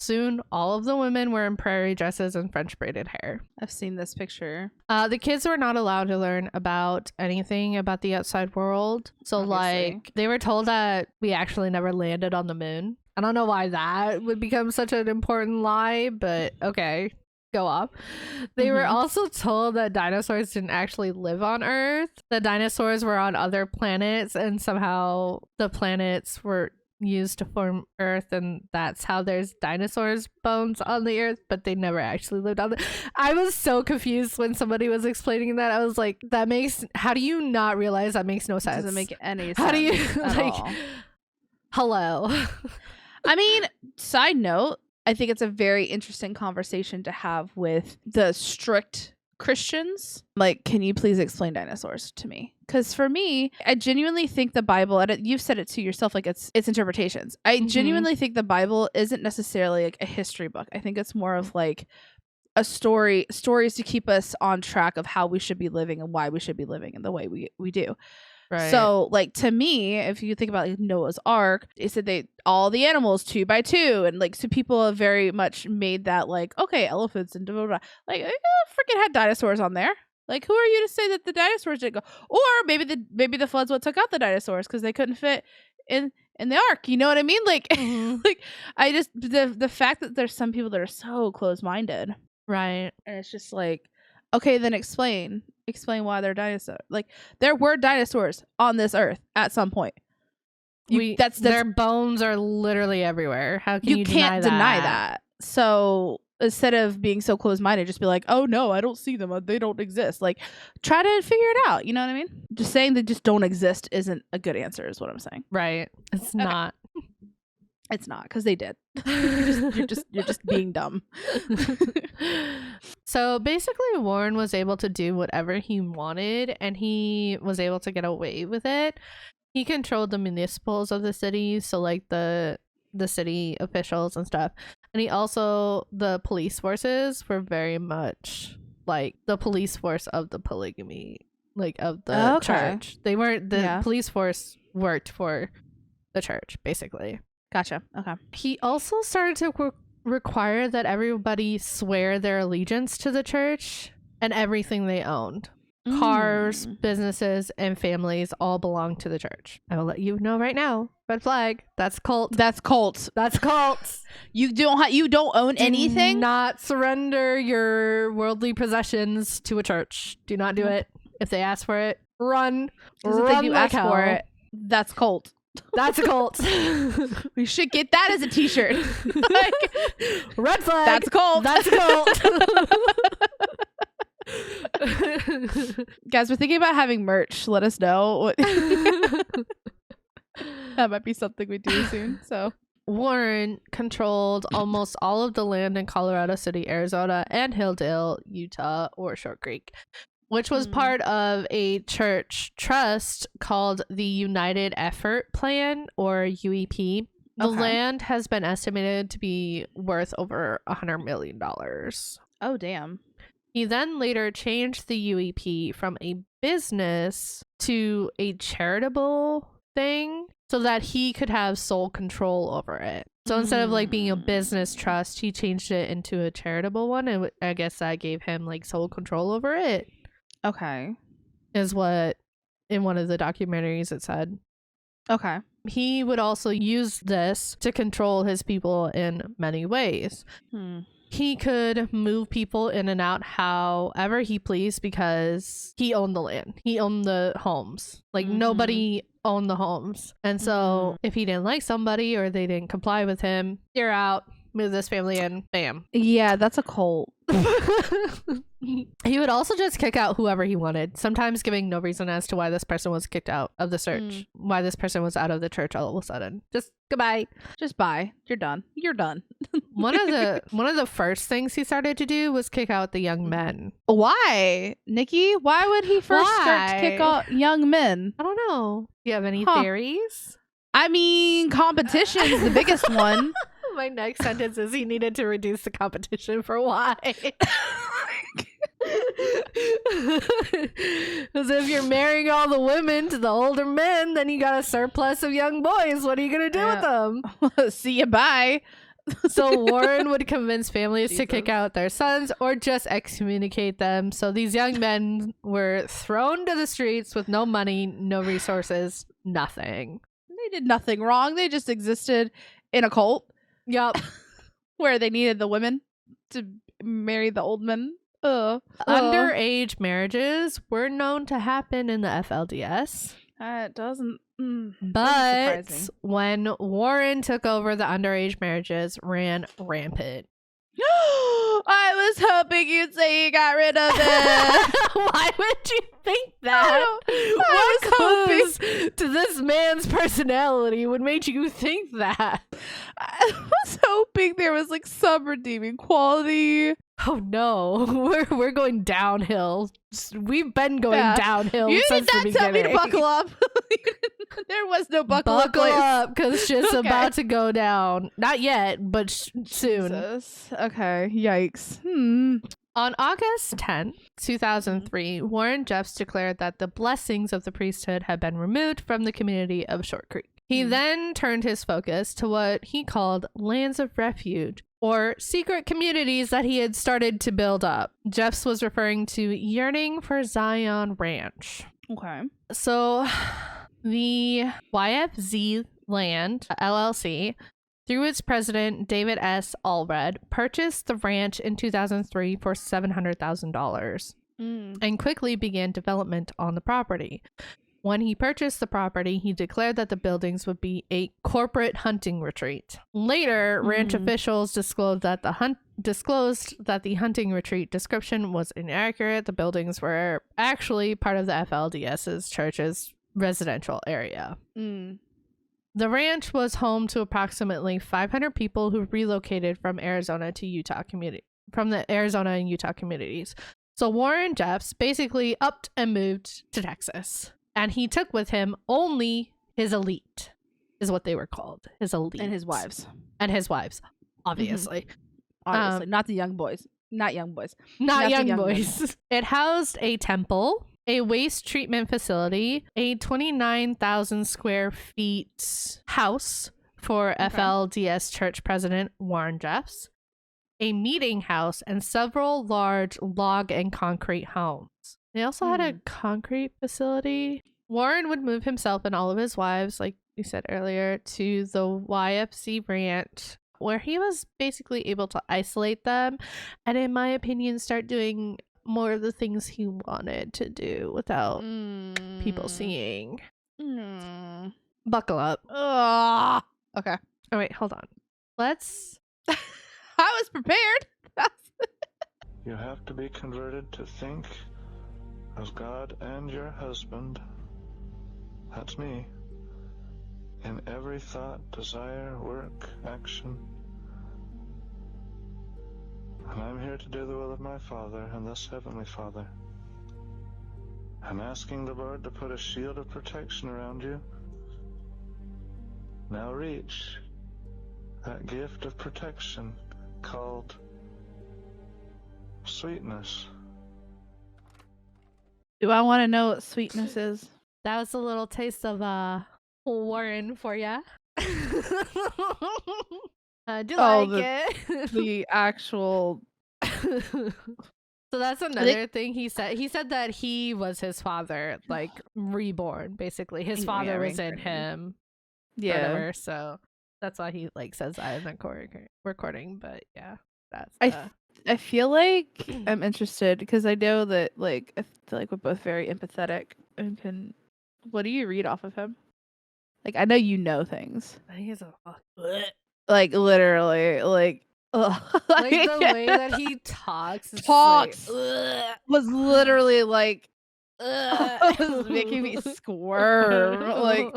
Soon, all of the women were in prairie dresses and French braided hair. I've seen this picture. The kids were not allowed to learn about anything about the outside world. So, like, they were told that we actually never landed on the moon. I don't know why that would become such an important lie, but okay. Go off. They were also told that dinosaurs didn't actually live on Earth. The dinosaurs were on other planets, and somehow the planets were used to form Earth, and that's how there's dinosaurs' bones on the Earth, but they never actually lived on I was so confused when somebody was explaining that. I was like, how do you not realize that makes no sense? It doesn't make any sense. How do you like all. Hello. I mean, side note, I think it's a very interesting conversation to have with the strict Christians. Like, can you please explain dinosaurs to me? Because for me, I genuinely think the Bible, and you've said it to yourself, like it's interpretations. I genuinely think the Bible isn't necessarily like a history book. I think it's more of like a stories to keep us on track of how we should be living and why we should be living in the way we do. Right. So, like, to me, if you think about like Noah's Ark, it said all the animals 2 by 2, and like, so people have very much made that like, okay, elephants and blah, blah, blah. Like, freaking had dinosaurs on there. Like, who are you to say that the dinosaurs didn't go? Or maybe the floods what took out the dinosaurs because they couldn't fit in the ark. You know what I mean? Like, like I just the fact that there's some people that are so close minded, right? And it's just like, okay, then explain why they're dinosaurs. Like, there were dinosaurs on this earth at some point. That's their bones are literally everywhere. How can you can't deny that? So instead of being so close-minded, just be like, oh no, I don't see them, they don't exist. Like, try to figure it out. You know what I mean? Just saying they just don't exist isn't a good answer, is what I'm saying. Right? It's not. It's not, because they did. you're just being dumb. So basically, Warren was able to do whatever he wanted, and he was able to get away with it. He controlled the municipals of the city, so like the city officials and stuff. And he also, the police forces were very much like the police force of the polygamy, like of the church. They weren't, the police force worked for the church, basically. Gotcha. Okay. He also started to require that everybody swear their allegiance to the church and everything they owned. Cars, businesses, and families all belong to the church. I will let you know right now. Red flag. That's cult. That's cult. That's cult. You don't own anything? Do not surrender your worldly possessions to a church. Do not do it. If they ask for it, run. Run if they do ask for it, that's cult. That's a cult. We should get that as a t-shirt. Like, red flag. That's cult. That's a cult. Guys, we're thinking about having merch. Let us know. That might be something we do soon. So Warren controlled almost all of the land in Colorado City, Arizona, and Hilldale, Utah, or Short Creek, which was part of a church trust called the United Effort Plan, or UEP. The land has been estimated to be worth over $100 million. Oh, damn. He then later changed the UEP from a business to a charitable thing so that he could have sole control over it. So instead of like being a business trust, he changed it into a charitable one. And I guess that gave him like sole control over it. Okay. Is what in one of the documentaries it said. Okay. He would also use this to control his people in many ways. He could move people in and out however he pleased because he owned the land. He owned the homes. Like nobody owned the homes. And so if he didn't like somebody or they didn't comply with him, you're out. Move this family in. Bam. Yeah, that's a cult. He would also just kick out whoever he wanted, sometimes giving no reason as to why this person was kicked out of the church, why this person was out of the church all of a sudden. Just goodbye. Just bye. You're done. You're done. One of the first things he started to do was kick out the young men. Why? Nikki, why would he first start to kick out young men? I don't know. Do you have any theories? I mean, competition's the biggest one. My next sentence is he needed to reduce the competition for why. Because if you're marrying all the women to the older men, then you got a surplus of young boys. What are you going to do with them? See you, bye. So Warren would convince families to kick out their sons or just excommunicate them. So these young men were thrown to the streets with no money, no resources, nothing. They did nothing wrong. They just existed in a cult. Yup. Where they needed the women to marry the old men. Underage marriages were known to happen in the FLDS. It doesn't. But when Warren took over, the underage marriages ran rampant. I was hoping you'd say you got rid of it. Why would you think that? I was hoping to this man's personality would make you think that? I was hoping there was like some redeeming quality. Oh no, we're going downhill. We've been going downhill. You since did not the tell me to beginning. buckle up. There was no buckle up because shit's about to go down. Not yet, but soon. Jesus. Okay, yikes. On August 10th, 2003, Warren Jeffs declared that the blessings of the priesthood had been removed from the community of Short Creek. He then turned his focus to what he called lands of refuge, or secret communities that he had started to build up. Jeffs was referring to Yearning for Zion Ranch. Okay. So the YFZ Land LLC, through its president, David S. Allred, purchased the ranch in 2003 for $700,000 and quickly began development on the property. When he purchased the property, he declared that the buildings would be a corporate hunting retreat. Later, ranch officials disclosed that the hunting retreat description was inaccurate. The buildings were actually part of the FLDS's church's residential area. The ranch was home to approximately 500 people who relocated from Arizona to Utah from the Arizona and Utah communities. So Warren Jeffs basically upped and moved to Texas. And he took with him only his elite, is what they were called. His elite. And his wives. And his wives, obviously. Obviously. Not the young boys. Not young boys. Not young boys. It housed a temple, a waste treatment facility, a 29,000 square feet house for FLDS Church President Warren Jeffs, a meeting house, and several large log and concrete homes. They also had a concrete facility. Warren would move himself and all of his wives, like we said earlier, to the YFC ranch, where he was basically able to isolate them and, in my opinion, start doing more of the things he wanted to do without people seeing. Buckle up. Okay. Oh, wait, hold on. Let's... I was prepared. You have to be converted to think as God and your husband, that's me, in every thought, desire, work, action. And I'm here to do the will of my Father and this Heavenly Father. I'm asking the Lord to put a shield of protection around you. Now reach that gift of protection called sweetness. Do I want to know what sweetness is? That was a little taste of Warren for ya. Do you like it? The actual. So that's another thing he said. He said that he was his father, like reborn, basically. His father was in him. Yeah. Whatever. So that's why he like says that in the recording. But yeah, that's I feel like I'm interested because I know that like I feel like we're both very empathetic and can. What do you read off of him? Like I know you know things. He's a like literally like. Like the way that he talks was literally like was making me squirm like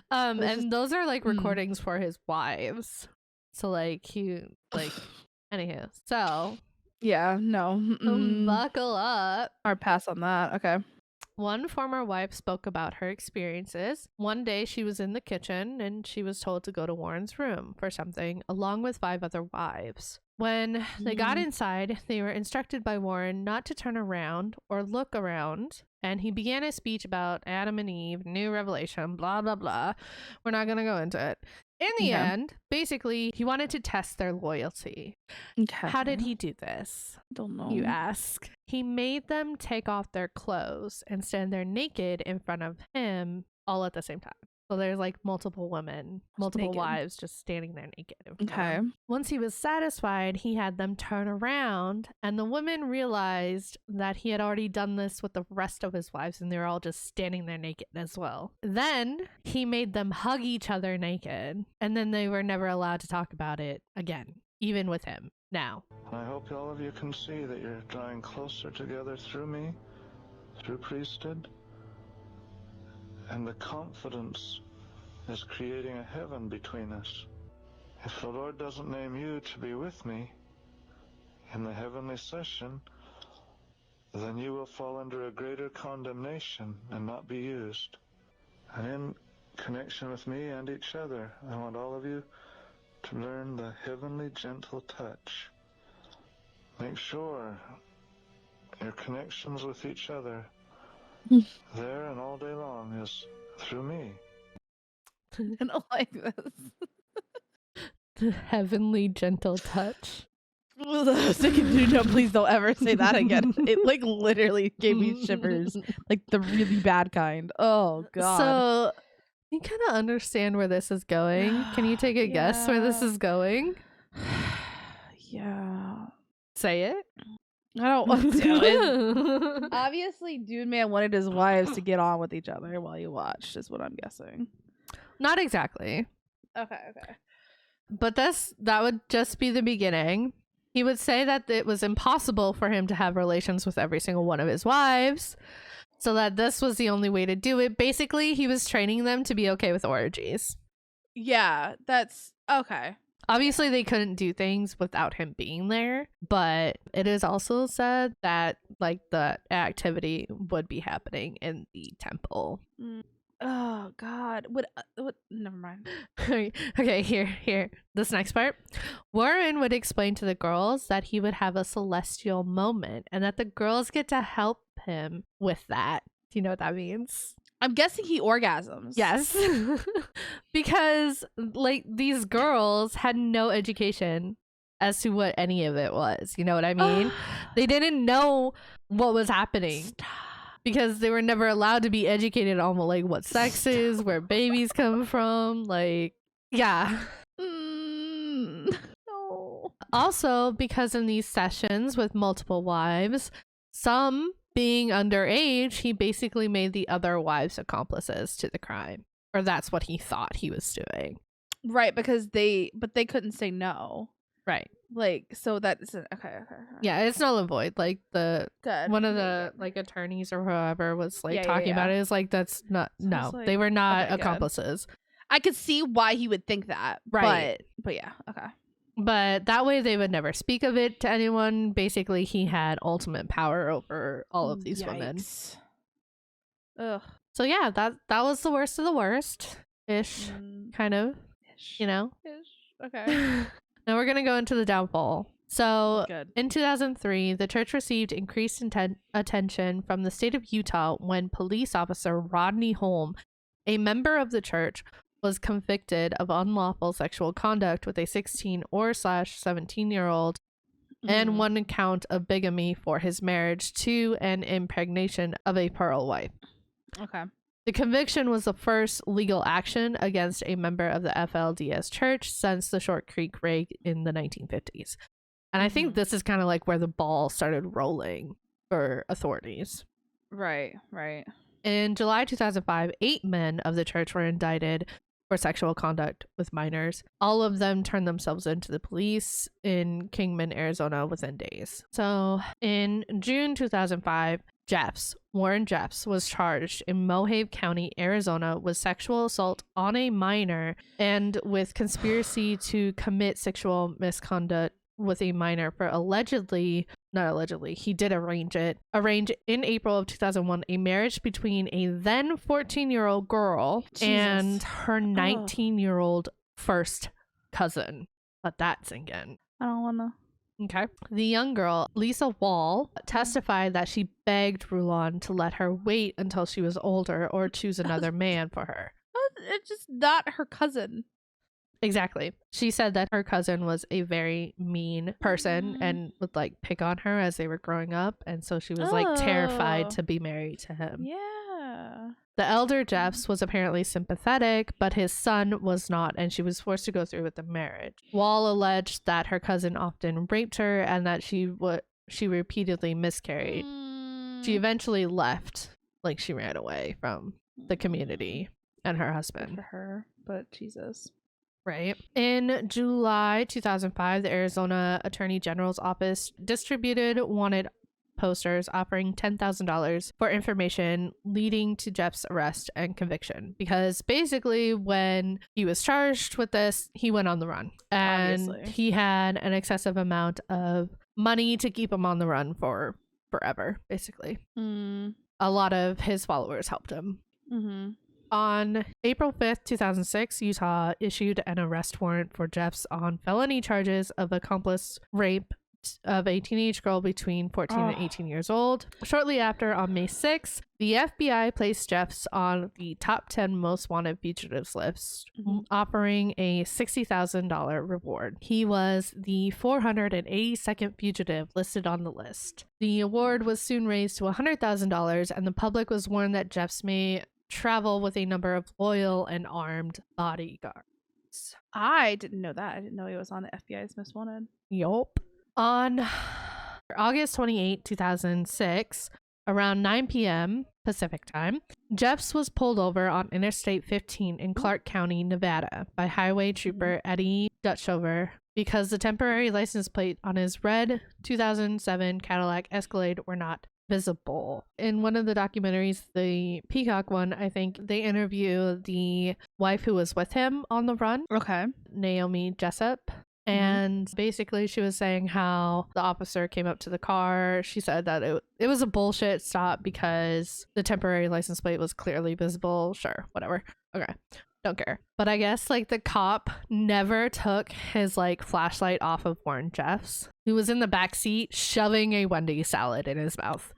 and those are like recordings for his wives, so like he like anywho, so yeah, no, buckle up or pass on that. Okay. One former wife spoke about her experiences. One day she was in the kitchen and she was told to go to Warren's room for something along with 5 other wives. When they got inside, they were instructed by Warren not to turn around or look around, and he began a speech about Adam and Eve, new revelation, blah, blah, blah. We're not going to go into it. In the end, basically, he wanted to test their loyalty. Okay. How did he do this? Don't know. You ask. He made them take off their clothes and stand there naked in front of him all at the same time. So there's like multiple women, multiple wives just standing there naked. Okay. Once he was satisfied, he had them turn around, and the women realized that he had already done this with the rest of his wives, and they were all just standing there naked as well. Then he made them hug each other naked, and then they were never allowed to talk about it again, even with him. Now. I hope all of you can see that you're drawing closer together through me, through priesthood. And the confidence is creating a heaven between us. If the Lord doesn't name you to be with me in the heavenly session, then you will fall under a greater condemnation and not be used. And in connection with me and each other, I want all of you to learn the heavenly gentle touch. Make sure your connections with each other there and all day long is through me. I don't like this. The heavenly gentle touch. I was thinking, no, please don't ever say that again. It like literally gave me shivers, like the really bad kind. Oh god. So you kind of understand where this is going. Can you take a guess where this is going? Yeah. Say it. I don't want to. Obviously, dude man wanted his wives to get on with each other while you watched, is what I'm guessing. Not exactly. Okay. But that would just be the beginning. He would say that it was impossible for him to have relations with every single one of his wives, so that this was the only way to do it. Basically, he was training them to be okay with orgies. Yeah, that's okay. Obviously, they couldn't do things without him being there, but it is also said that like the activity would be happening in the temple. Oh God! What? Never mind. Okay, here. This next part. Warren would explain to the girls that he would have a celestial moment, and that the girls get to help him with that. Do you know what that means? I'm guessing he orgasms. Yes. Because like these girls had no education as to what any of it was. You know what I mean? They didn't know what was happening. Stop. Because they were never allowed to be educated on like what sex is, where babies come from. Like, yeah. No. Also, because in these sessions with multiple wives, some being underage, he basically made the other wives accomplices to the crime, or that's what he thought he was doing. Right, because they couldn't say no. Right. Like, so that's okay. Yeah, it's null and void. Like one of the like attorneys or whoever was like talking about it is like that's not like, they were not accomplices. Good. I could see why he would think that. Right. But yeah, okay. But that way they would never speak of it to anyone. Basically, he had ultimate power over all of these women. Ugh. So yeah, that was the worst of the worst ish, kind of. Ish. You know. Ish. Okay. Now we're gonna go into the downfall. So in 2003, the church received increased attention from the state of Utah when police officer Rodney Holm, a member of the church, was convicted of unlawful sexual conduct with a 16 or / 17-year-old and 1 count of bigamy for his marriage to and impregnation of a plural wife. Okay. The conviction was the first legal action against a member of the FLDS Church since the Short Creek raid in the 1950s. And I think this is kind of like where the ball started rolling for authorities. Right. In July 2005, 8 men of the church were indicted for sexual conduct with minors. All of them turned themselves into the police in Kingman, Arizona within days. So in June 2005, Warren Jeffs was charged in Mohave County, Arizona with sexual assault on a minor and with conspiracy to commit sexual misconduct with a minor for he did arrange in April of 2001 a marriage between a then 14-year-old girl and her 19-year-old first cousin. Let that sink in. I don't wanna. Okay. The young girl, Lisa Wall, testified that she begged Rulon to let her wait until she was older or choose another man for her. It's just not her cousin. Exactly. She said that her cousin was a very mean person and would like pick on her as they were growing up, and so she was like terrified to be married to him. Yeah. The elder Jeffs was apparently sympathetic, but his son was not, and she was forced to go through with the marriage. Wall alleged that her cousin often raped her and that she repeatedly miscarried. She eventually left, like she ran away from the community and her husband. For her, but Jesus. Right. In July 2005, the Arizona Attorney General's office distributed wanted posters offering $10,000 for information leading to Jeff's arrest and conviction, because basically when he was charged with this, he went on the run and he had an excessive amount of money to keep him on the run for forever, basically. A lot of his followers helped him. On April 5th, 2006, Utah issued an arrest warrant for Jeffs on felony charges of accomplice rape of a teenage girl between 14 and 18 years old. Shortly after, on May 6th, the FBI placed Jeffs on the top 10 most wanted fugitives list, offering a $60,000 reward. He was the 482nd fugitive listed on the list. The award was soon raised to $100,000, and the public was warned that Jeffs may travel with a number of loyal and armed bodyguards. I didn't know that. I didn't know he was on the FBI's Most Wanted. Yup. On August 28, 2006, around 9 p.m. Pacific time, Jeffs was pulled over on Interstate 15 in Clark County, Nevada by Highway Trooper Eddie Dutchover because the temporary license plate on his red 2007 Cadillac Escalade were not visible. In one of the documentaries, the Peacock one, I think, they interview the wife who was with him on the run. Okay. Naomi Jessup. And basically she was saying how the officer came up to the car. She said that it was a bullshit stop because the temporary license plate was clearly visible. Sure, whatever. Okay, don't care. But I guess like the cop never took his like flashlight off of Warren Jeffs, who was in the back seat shoving a Wendy's salad in his mouth.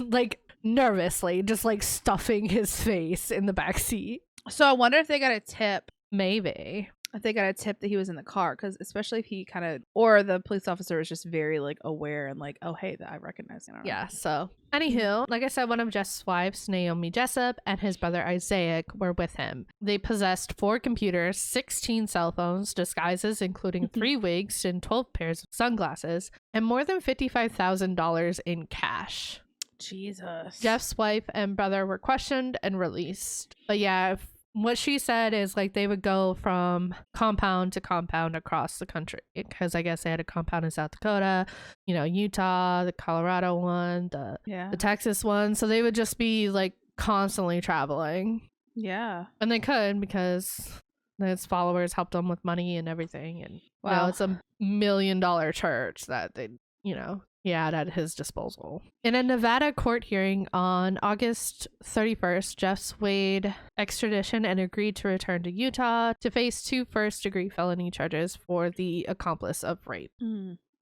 Like nervously, just like stuffing his face in the back seat. So I wonder if they got a tip. Maybe. If they got a tip that he was in the car, because especially if he kind of, or the police officer was just very like aware and like, oh hey, that I recognize him. Yeah. So anywho, like I said, one of Jeff's wives, Naomi Jessup, and his brother Isaiah were with him. They possessed 4 computers, 16 cell phones, disguises including 3 wigs and 12 pairs of sunglasses, and more than $55,000 in cash. Jesus. Jeff's wife and brother were questioned and released. But yeah, what she said is like they would go from compound to compound across the country, because I guess they had a compound in South Dakota, you know, Utah, the Colorado one, the Texas one. So they would just be like constantly traveling. Yeah. And they could because his followers helped them with money and everything. And you know, it's $1 million church that they, you know, he had at his disposal. In a Nevada court hearing on August 31st, Jeffs waived extradition and agreed to return to Utah to face 2 first-degree felony charges for the accomplice of rape.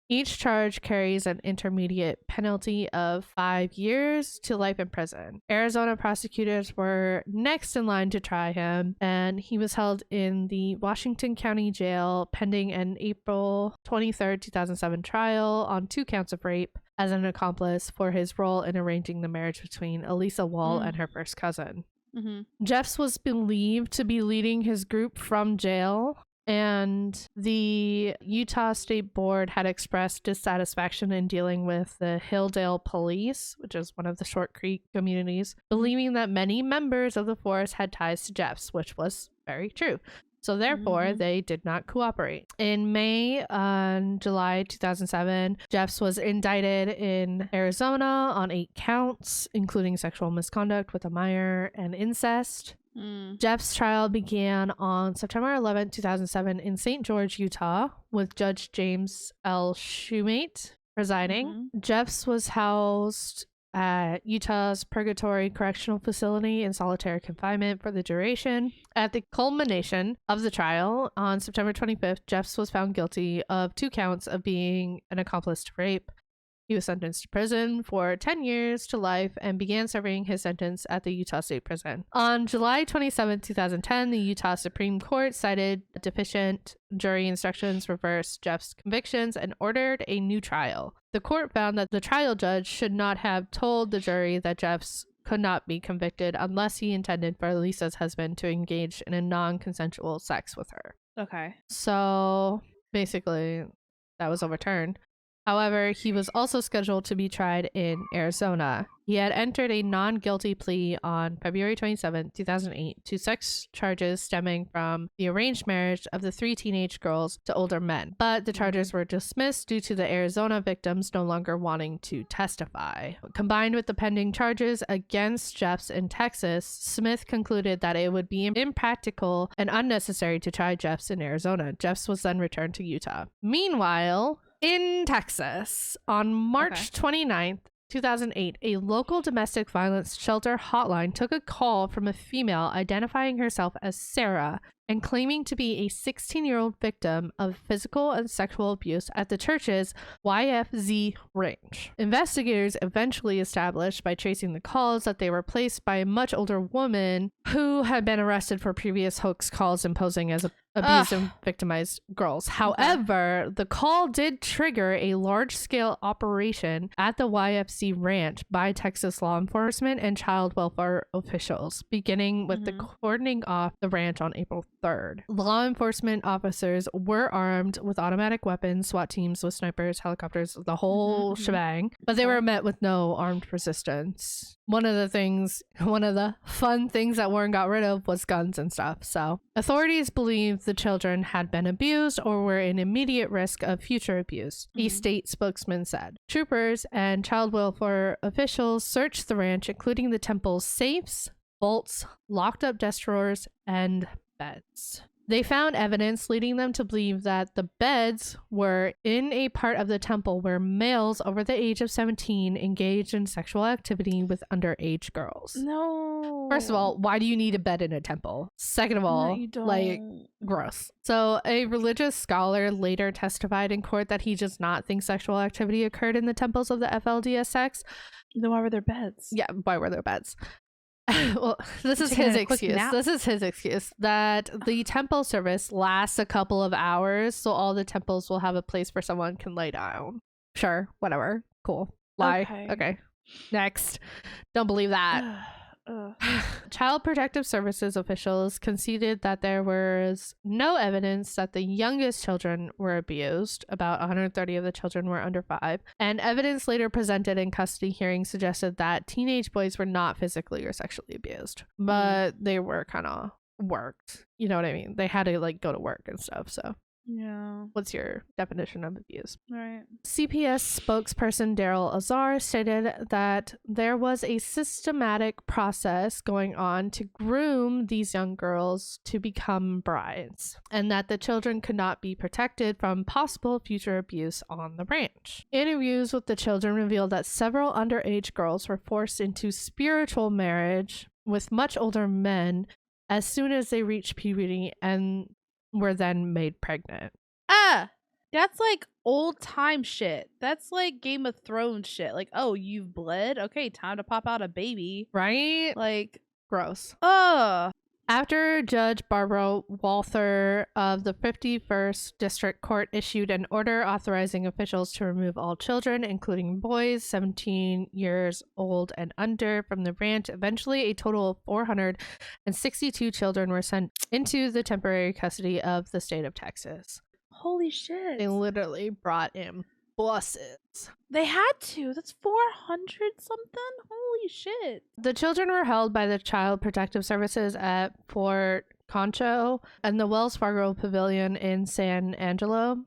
He Each charge carries an intermediate penalty of 5 years to life in prison. Arizona prosecutors were next in line to try him, and he was held in the Washington County Jail pending an April 23rd, 2007 trial on 2 counts of rape as an accomplice for his role in arranging the marriage between Elisa Wall and her first cousin. Jeffs was believed to be leading his group from jail, and the Utah State Board had expressed dissatisfaction in dealing with the Hilldale Police, which is one of the Short Creek communities, believing that many members of the force had ties to Jeffs, which was very true. So therefore, they did not cooperate. In May and July 2007, Jeffs was indicted in Arizona on 8 counts, including sexual misconduct with a minor and incest. Jeff's trial began on September 11, 2007 in St. George, Utah, with Judge James L. Shumate presiding. Jeffs was housed at Utah's Purgatory Correctional Facility in solitary confinement for the duration. At the culmination of the trial on September 25th, Jeffs was found guilty of 2 counts of being an accomplice to rape. He was sentenced to prison for 10 years to life and began serving his sentence at the Utah State Prison. On July 27, 2010, the Utah Supreme Court cited deficient jury instructions, reversed Jeff's convictions, and ordered a new trial. The court found that the trial judge should not have told the jury that Jeffs could not be convicted unless he intended for Lisa's husband to engage in a non-consensual sex with her. Okay. So basically, that was overturned. However, he was also scheduled to be tried in Arizona. He had entered a non-guilty plea on February 27, 2008 to sex charges stemming from the arranged marriage of the 3 teenage girls to older men. But the charges were dismissed due to the Arizona victims no longer wanting to testify. Combined with the pending charges against Jeffs in Texas, Smith concluded that it would be impractical and unnecessary to try Jeffs in Arizona. Jeffs was then returned to Utah. Meanwhile, in Texas, on March 29th, 2008, a local domestic violence shelter hotline took a call from a female identifying herself as Sarah and claiming to be a 16-year-old victim of physical and sexual abuse at the church's YFZ ranch. Investigators eventually established by tracing the calls that they were placed by a much older woman who had been arrested for previous hoax calls and posing as abused and victimized girls. However, the call did trigger a large-scale operation at the YFC ranch by Texas law enforcement and child welfare officials, beginning with the cordoning off the ranch on April 3rd. Law enforcement officers were armed with automatic weapons, SWAT teams with snipers, helicopters, the whole shebang, but they were met with no armed resistance. One of the fun things that Warren got rid of was guns and stuff. So authorities believe the children had been abused or were in immediate risk of future abuse, a state spokesman said. Troopers and child welfare officials searched the ranch, including the temple's safes, vaults, locked up desk drawers, and beds. They found evidence leading them to believe that the beds were in a part of the temple where males over the age of 17 engaged in sexual activity with underage girls. No. First of all, why do you need a bed in a temple? Second of all, like, gross. So a religious scholar later testified in court that he does not think sexual activity occurred in the temples of the FLDS sects. Then why were there beds? Yeah, why were there beds? Well, this is his excuse. This is his excuse that the temple service lasts a couple of hours, so all the temples will have a place where someone can lay down. Sure, whatever. Cool. Lie. Okay. Next. Don't believe that. Child Protective Services officials conceded that there was no evidence that the youngest children were abused. About 130 of the children were under 5. And evidence later presented in custody hearings suggested that teenage boys were not physically or sexually abused, but they were kind of worked. You know what I mean? They had to like go to work and stuff. So yeah. What's your definition of abuse? Right. CPS spokesperson Daryl Azar stated that there was a systematic process going on to groom these young girls to become brides, and that the children could not be protected from possible future abuse on the ranch. Interviews with the children revealed that several underage girls were forced into spiritual marriage with much older men as soon as they reached puberty and were then made pregnant. That's like old time shit. That's like Game of Thrones shit. Like, oh, you've bled? Okay, time to pop out a baby. Right? Like, gross. Ugh. After Judge Barbara Walther of the 51st District Court issued an order authorizing officials to remove all children, including boys 17 years old and under, from the ranch, eventually a total of 462 children were sent into the temporary custody of the state of Texas. Holy shit. They literally brought in buses. They had to. That's 400 something? Holy shit. The children were held by the Child Protective Services at Fort Concho and the Wells Fargo Pavilion in San Angelo.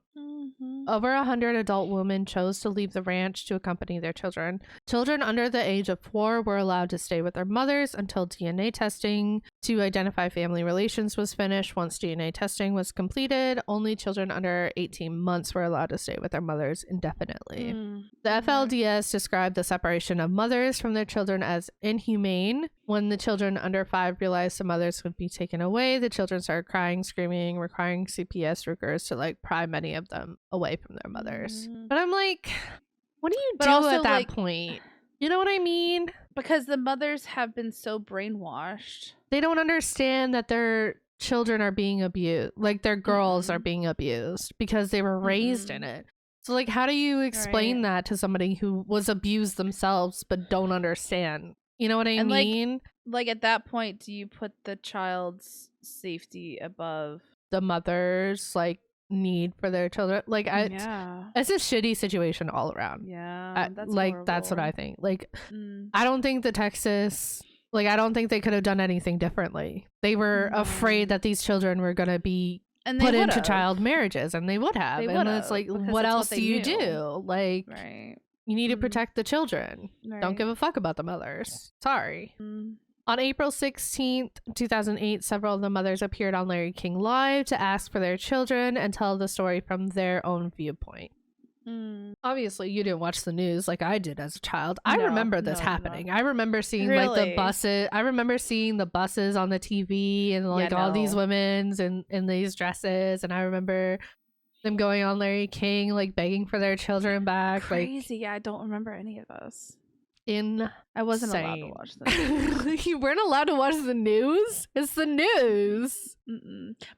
Over 100 adult women chose to leave the ranch to accompany their children. Children under the age of 4 were allowed to stay with their mothers until DNA testing to identify family relations was finished. Once DNA testing was completed, only children under 18 months were allowed to stay with their mothers indefinitely. The FLDS described the separation of mothers from their children as inhumane. When the children under 5 realized the mothers would be taken away, the children started crying, screaming, requiring CPS workers to like pry many of them away from their mothers. But I'm like, what do you do at that point? You know what I mean? Because the mothers have been so brainwashed. They don't understand that their children are being abused. Like their girls are being abused because they were raised in it. So like, how do you explain that to somebody who was abused themselves but don't understand? You know what I mean? Like at that point, do you put the child's safety above the mother's like need for their children? Like it's a shitty situation all around. That's like horrible. That's what I think. Like I don't think I don't think they could have done anything differently. They were afraid that these children were gonna be put into child marriages, and they would have. And it's like, what else do you do? Like, you need to protect the children. Don't give a fuck about the mothers. Sorry. On April 16th, 2008, several of the mothers appeared on Larry King Live to ask for their children and tell the story from their own viewpoint. Obviously, you didn't watch the news like I did as a child. I remember this happening. I remember seeing like the buses. I remember seeing the buses on the TV and like all these women's in these dresses. And I remember them going on Larry King, like begging for their children back. Crazy. I don't remember any of those. I wasn't allowed to watch them. You weren't allowed to watch the news? It's the news.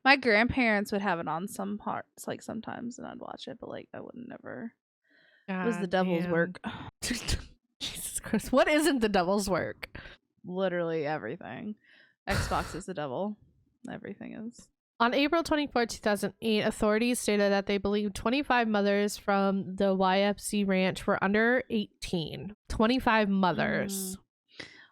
My grandparents would have it on some parts, like sometimes, and I'd watch it, but like I would never. It was the devil's work. Jesus Christ. What isn't the devil's work? Literally everything. Xbox is the devil. Everything is. On April 24, 2008, authorities stated that they believed 25 mothers from the YFC ranch were under 18. 25 mothers.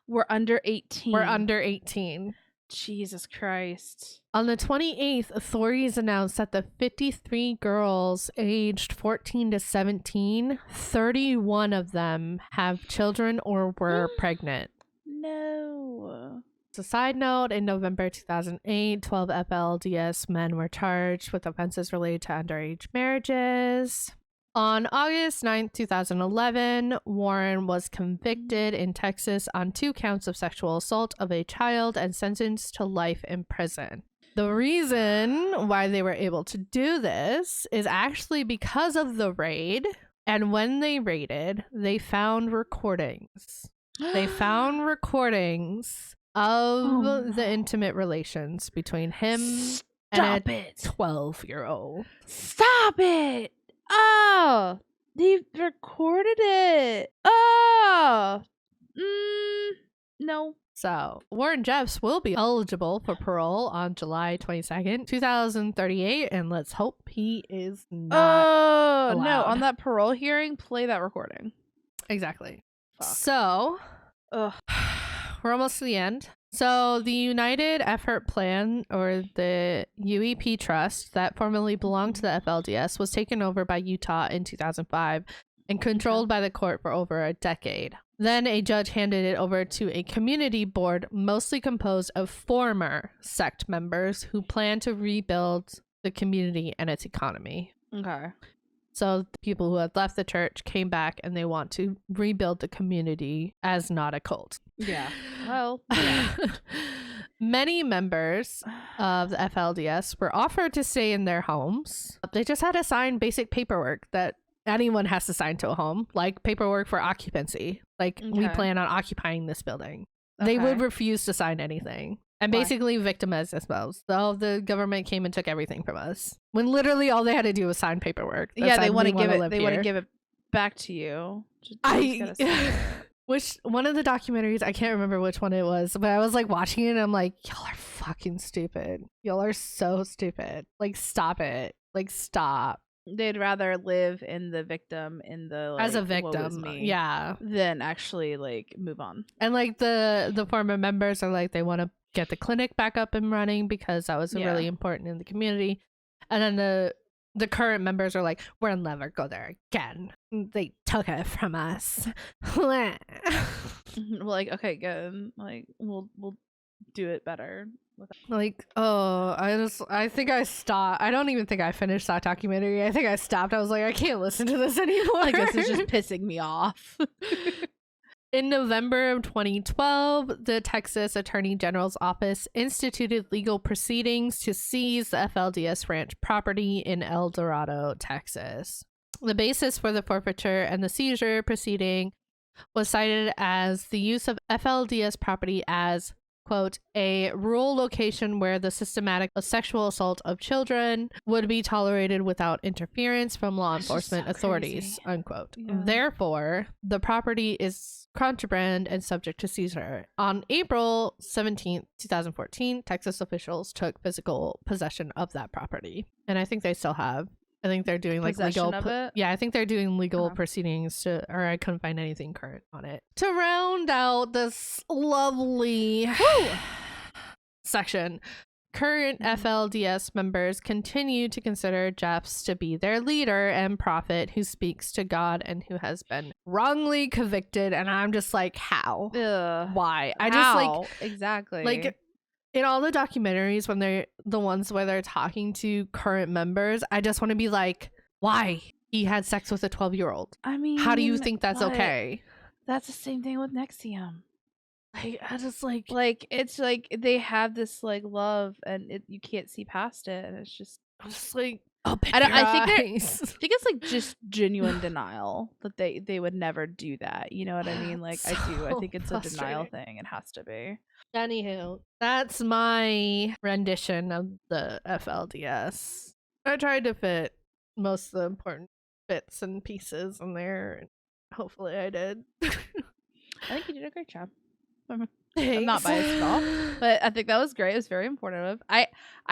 Were under 18. Were under 18. Jesus Christ. On the 28th, authorities announced that the 53 girls aged 14 to 17, 31 of them have children or were pregnant. No. As a side note, in November 2008, 12 FLDS men were charged with offenses related to underage marriages. On August 9th, 2011, Warren was convicted in Texas on 2 counts of sexual assault of a child and sentenced to life in prison. The reason why they were able to do this is actually because of the raid. And when they raided, they found recordings. They found recordings of the intimate relations between him and a 12-year-old. Stop it! Oh! They recorded it! Oh! No. So, Warren Jeffs will be eligible for parole on July 22nd, 2038, and let's hope he is not allowed. No, on that parole hearing, play that recording. Exactly. Fuck. So, we're almost to the end. So the United Effort Plan, or the UEP Trust, that formerly belonged to the FLDS, was taken over by Utah in 2005 and controlled by the court for over a decade. Then a judge handed it over to a community board mostly composed of former sect members who plan to rebuild the community and its economy. Okay. So the people who had left the church came back and they want to rebuild the community as not a cult. Yeah. Well, yeah. Many members of the FLDS were offered to stay in their homes. They just had to sign basic paperwork that anyone has to sign to a home, like paperwork for occupancy. Like, we plan on occupying this building. They would refuse to sign anything and basically victimize themselves. So the government came and took everything from us when literally all they had to do was sign paperwork. They want to give it. They want to give it back to you. Which one of the documentaries, I can't remember which one it was, but I was like watching it and I'm like, y'all are fucking stupid. Y'all are so stupid. Like, stop it. Like, stop. They'd rather live in the victim in the as a victim, than actually like move on. And like the former members are like, they want to get the clinic back up and running because that was really important in the community. And then the current members are like, we'll never go there again. They took it from us. Like, okay, good. Like, we'll do it better. Like, I think I stopped. I don't even think I finished that documentary. I think I stopped. I was like, I can't listen to this anymore. I guess it's just pissing me off. In November of 2012, the Texas Attorney General's office instituted legal proceedings to seize the FLDS ranch property in El Dorado, Texas. The basis for the forfeiture and the seizure proceeding was cited as the use of FLDS property as, quote, a rural location where the systematic sexual assault of children would be tolerated without interference from law enforcement authorities, unquote. Yeah. Therefore, the property is contraband and subject to seizure. On April 17th, 2014, Texas officials took physical possession of that property. And I think they still have. I think they're doing like legal. I think they're doing legal proceedings or I couldn't find anything current on it. To round out this lovely section, current FLDS members continue to consider Jess to be their leader and prophet who speaks to God and who has been wrongly convicted. And I'm just like, how? Why? Exactly. Like, in all the documentaries, when they're the ones where they're talking to current members, I just want to be like, why? He had sex with a 12-year-old. I mean, how do you think that's okay? That's the same thing with NXIVM. Like, I just like it's like they have this like love and you can't see past it, and it's just I'm just like, I think it's like just genuine denial that they would never do that. You know what I mean? Like, I think it's a denial thing. It has to be. Anywho, that's my rendition of the FLDS. I tried to fit most of the important bits and pieces in there, and hopefully I did. I think you did a great job. I'm not biased at all, but I think that was great. It was very informative. I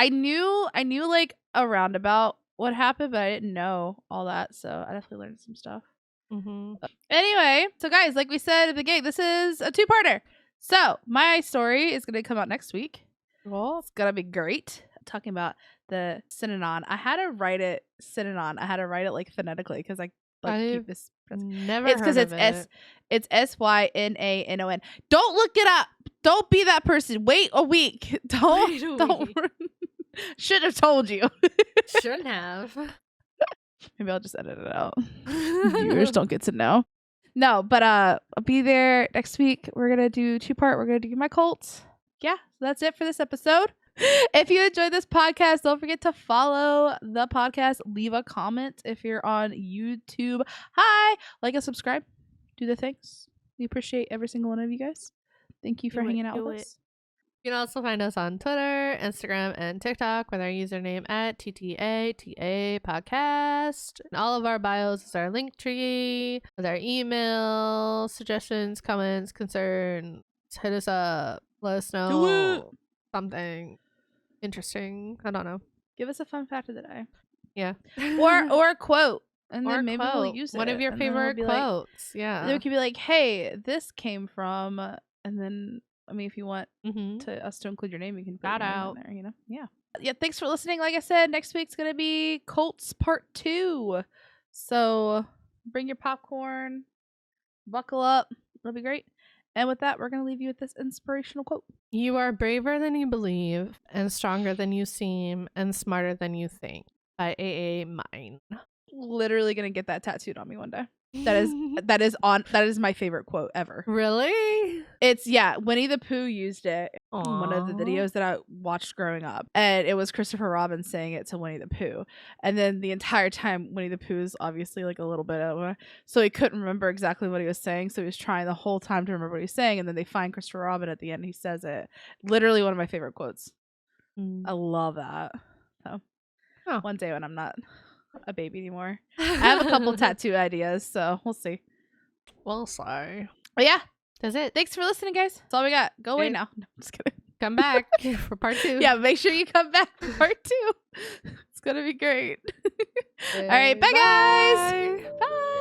knew like a roundabout what happened, but I didn't know all that, so I definitely learned some stuff. Anyway, so guys, like we said at the beginning, this is a two-parter. So my story is going to come out next week. Well, it's going to be great. talking about the synonym. I had to write it synonym. I had to write it like phonetically because I keep this. Never. It's because it's SYNANON. Don't look it up. Don't be that person. Wait a week. Don't. Should have told you. Shouldn't have. Maybe I'll just edit it out. Viewers don't get to know. No, but I'll be there next week. We're gonna do 2-part. We're gonna do my cults. Yeah, so that's it for this episode. If you enjoyed this podcast, don't forget to follow the podcast. Leave a comment if you're on YouTube. Hi, like and subscribe. Do the things. We appreciate every single one of you guys. Thank you for hanging out with us. You can also find us on Twitter, Instagram, and TikTok with our username at TTATA Podcast. And all of our bios is our link tree with our email, suggestions, comments, concerns. Hit us up. Let us know something interesting. I don't know. Give us a fun fact of the day. Yeah. or a quote. And then maybe we'll use it. One of your favorite quotes. Yeah. It could be like, hey, this came from, and then I mean, if you want us to include your name, you can put that out there, you know? Yeah. Thanks for listening. Like I said, next week's going to be Cults Part 2. So bring your popcorn, buckle up. It'll be great. And with that, we're going to leave you with this inspirational quote. You are braver than you believe, and stronger than you seem, and smarter than you think. By A.A. Mine. literally gonna get that tattooed on me one day. That is my favorite quote ever. Really? It's Winnie the Pooh used it in one of the videos that I watched growing up, and it was Christopher Robin saying it to Winnie the Pooh, and then the entire time Winnie the Pooh is obviously like a little bit over, so he couldn't remember exactly what he was saying, so he was trying the whole time to remember what he's saying, and then they find Christopher Robin at the end and he says it. Literally one of my favorite quotes. I love that. So one day when I'm not a baby anymore, I have a couple tattoo ideas, so we'll see. Well, sorry. But yeah, that's it. Thanks for listening, guys. That's all we got. Go away now. No, I'm just kidding. Come back for part 2. Yeah, make sure you come back for part 2. It's gonna be great. All right, bye guys. Bye.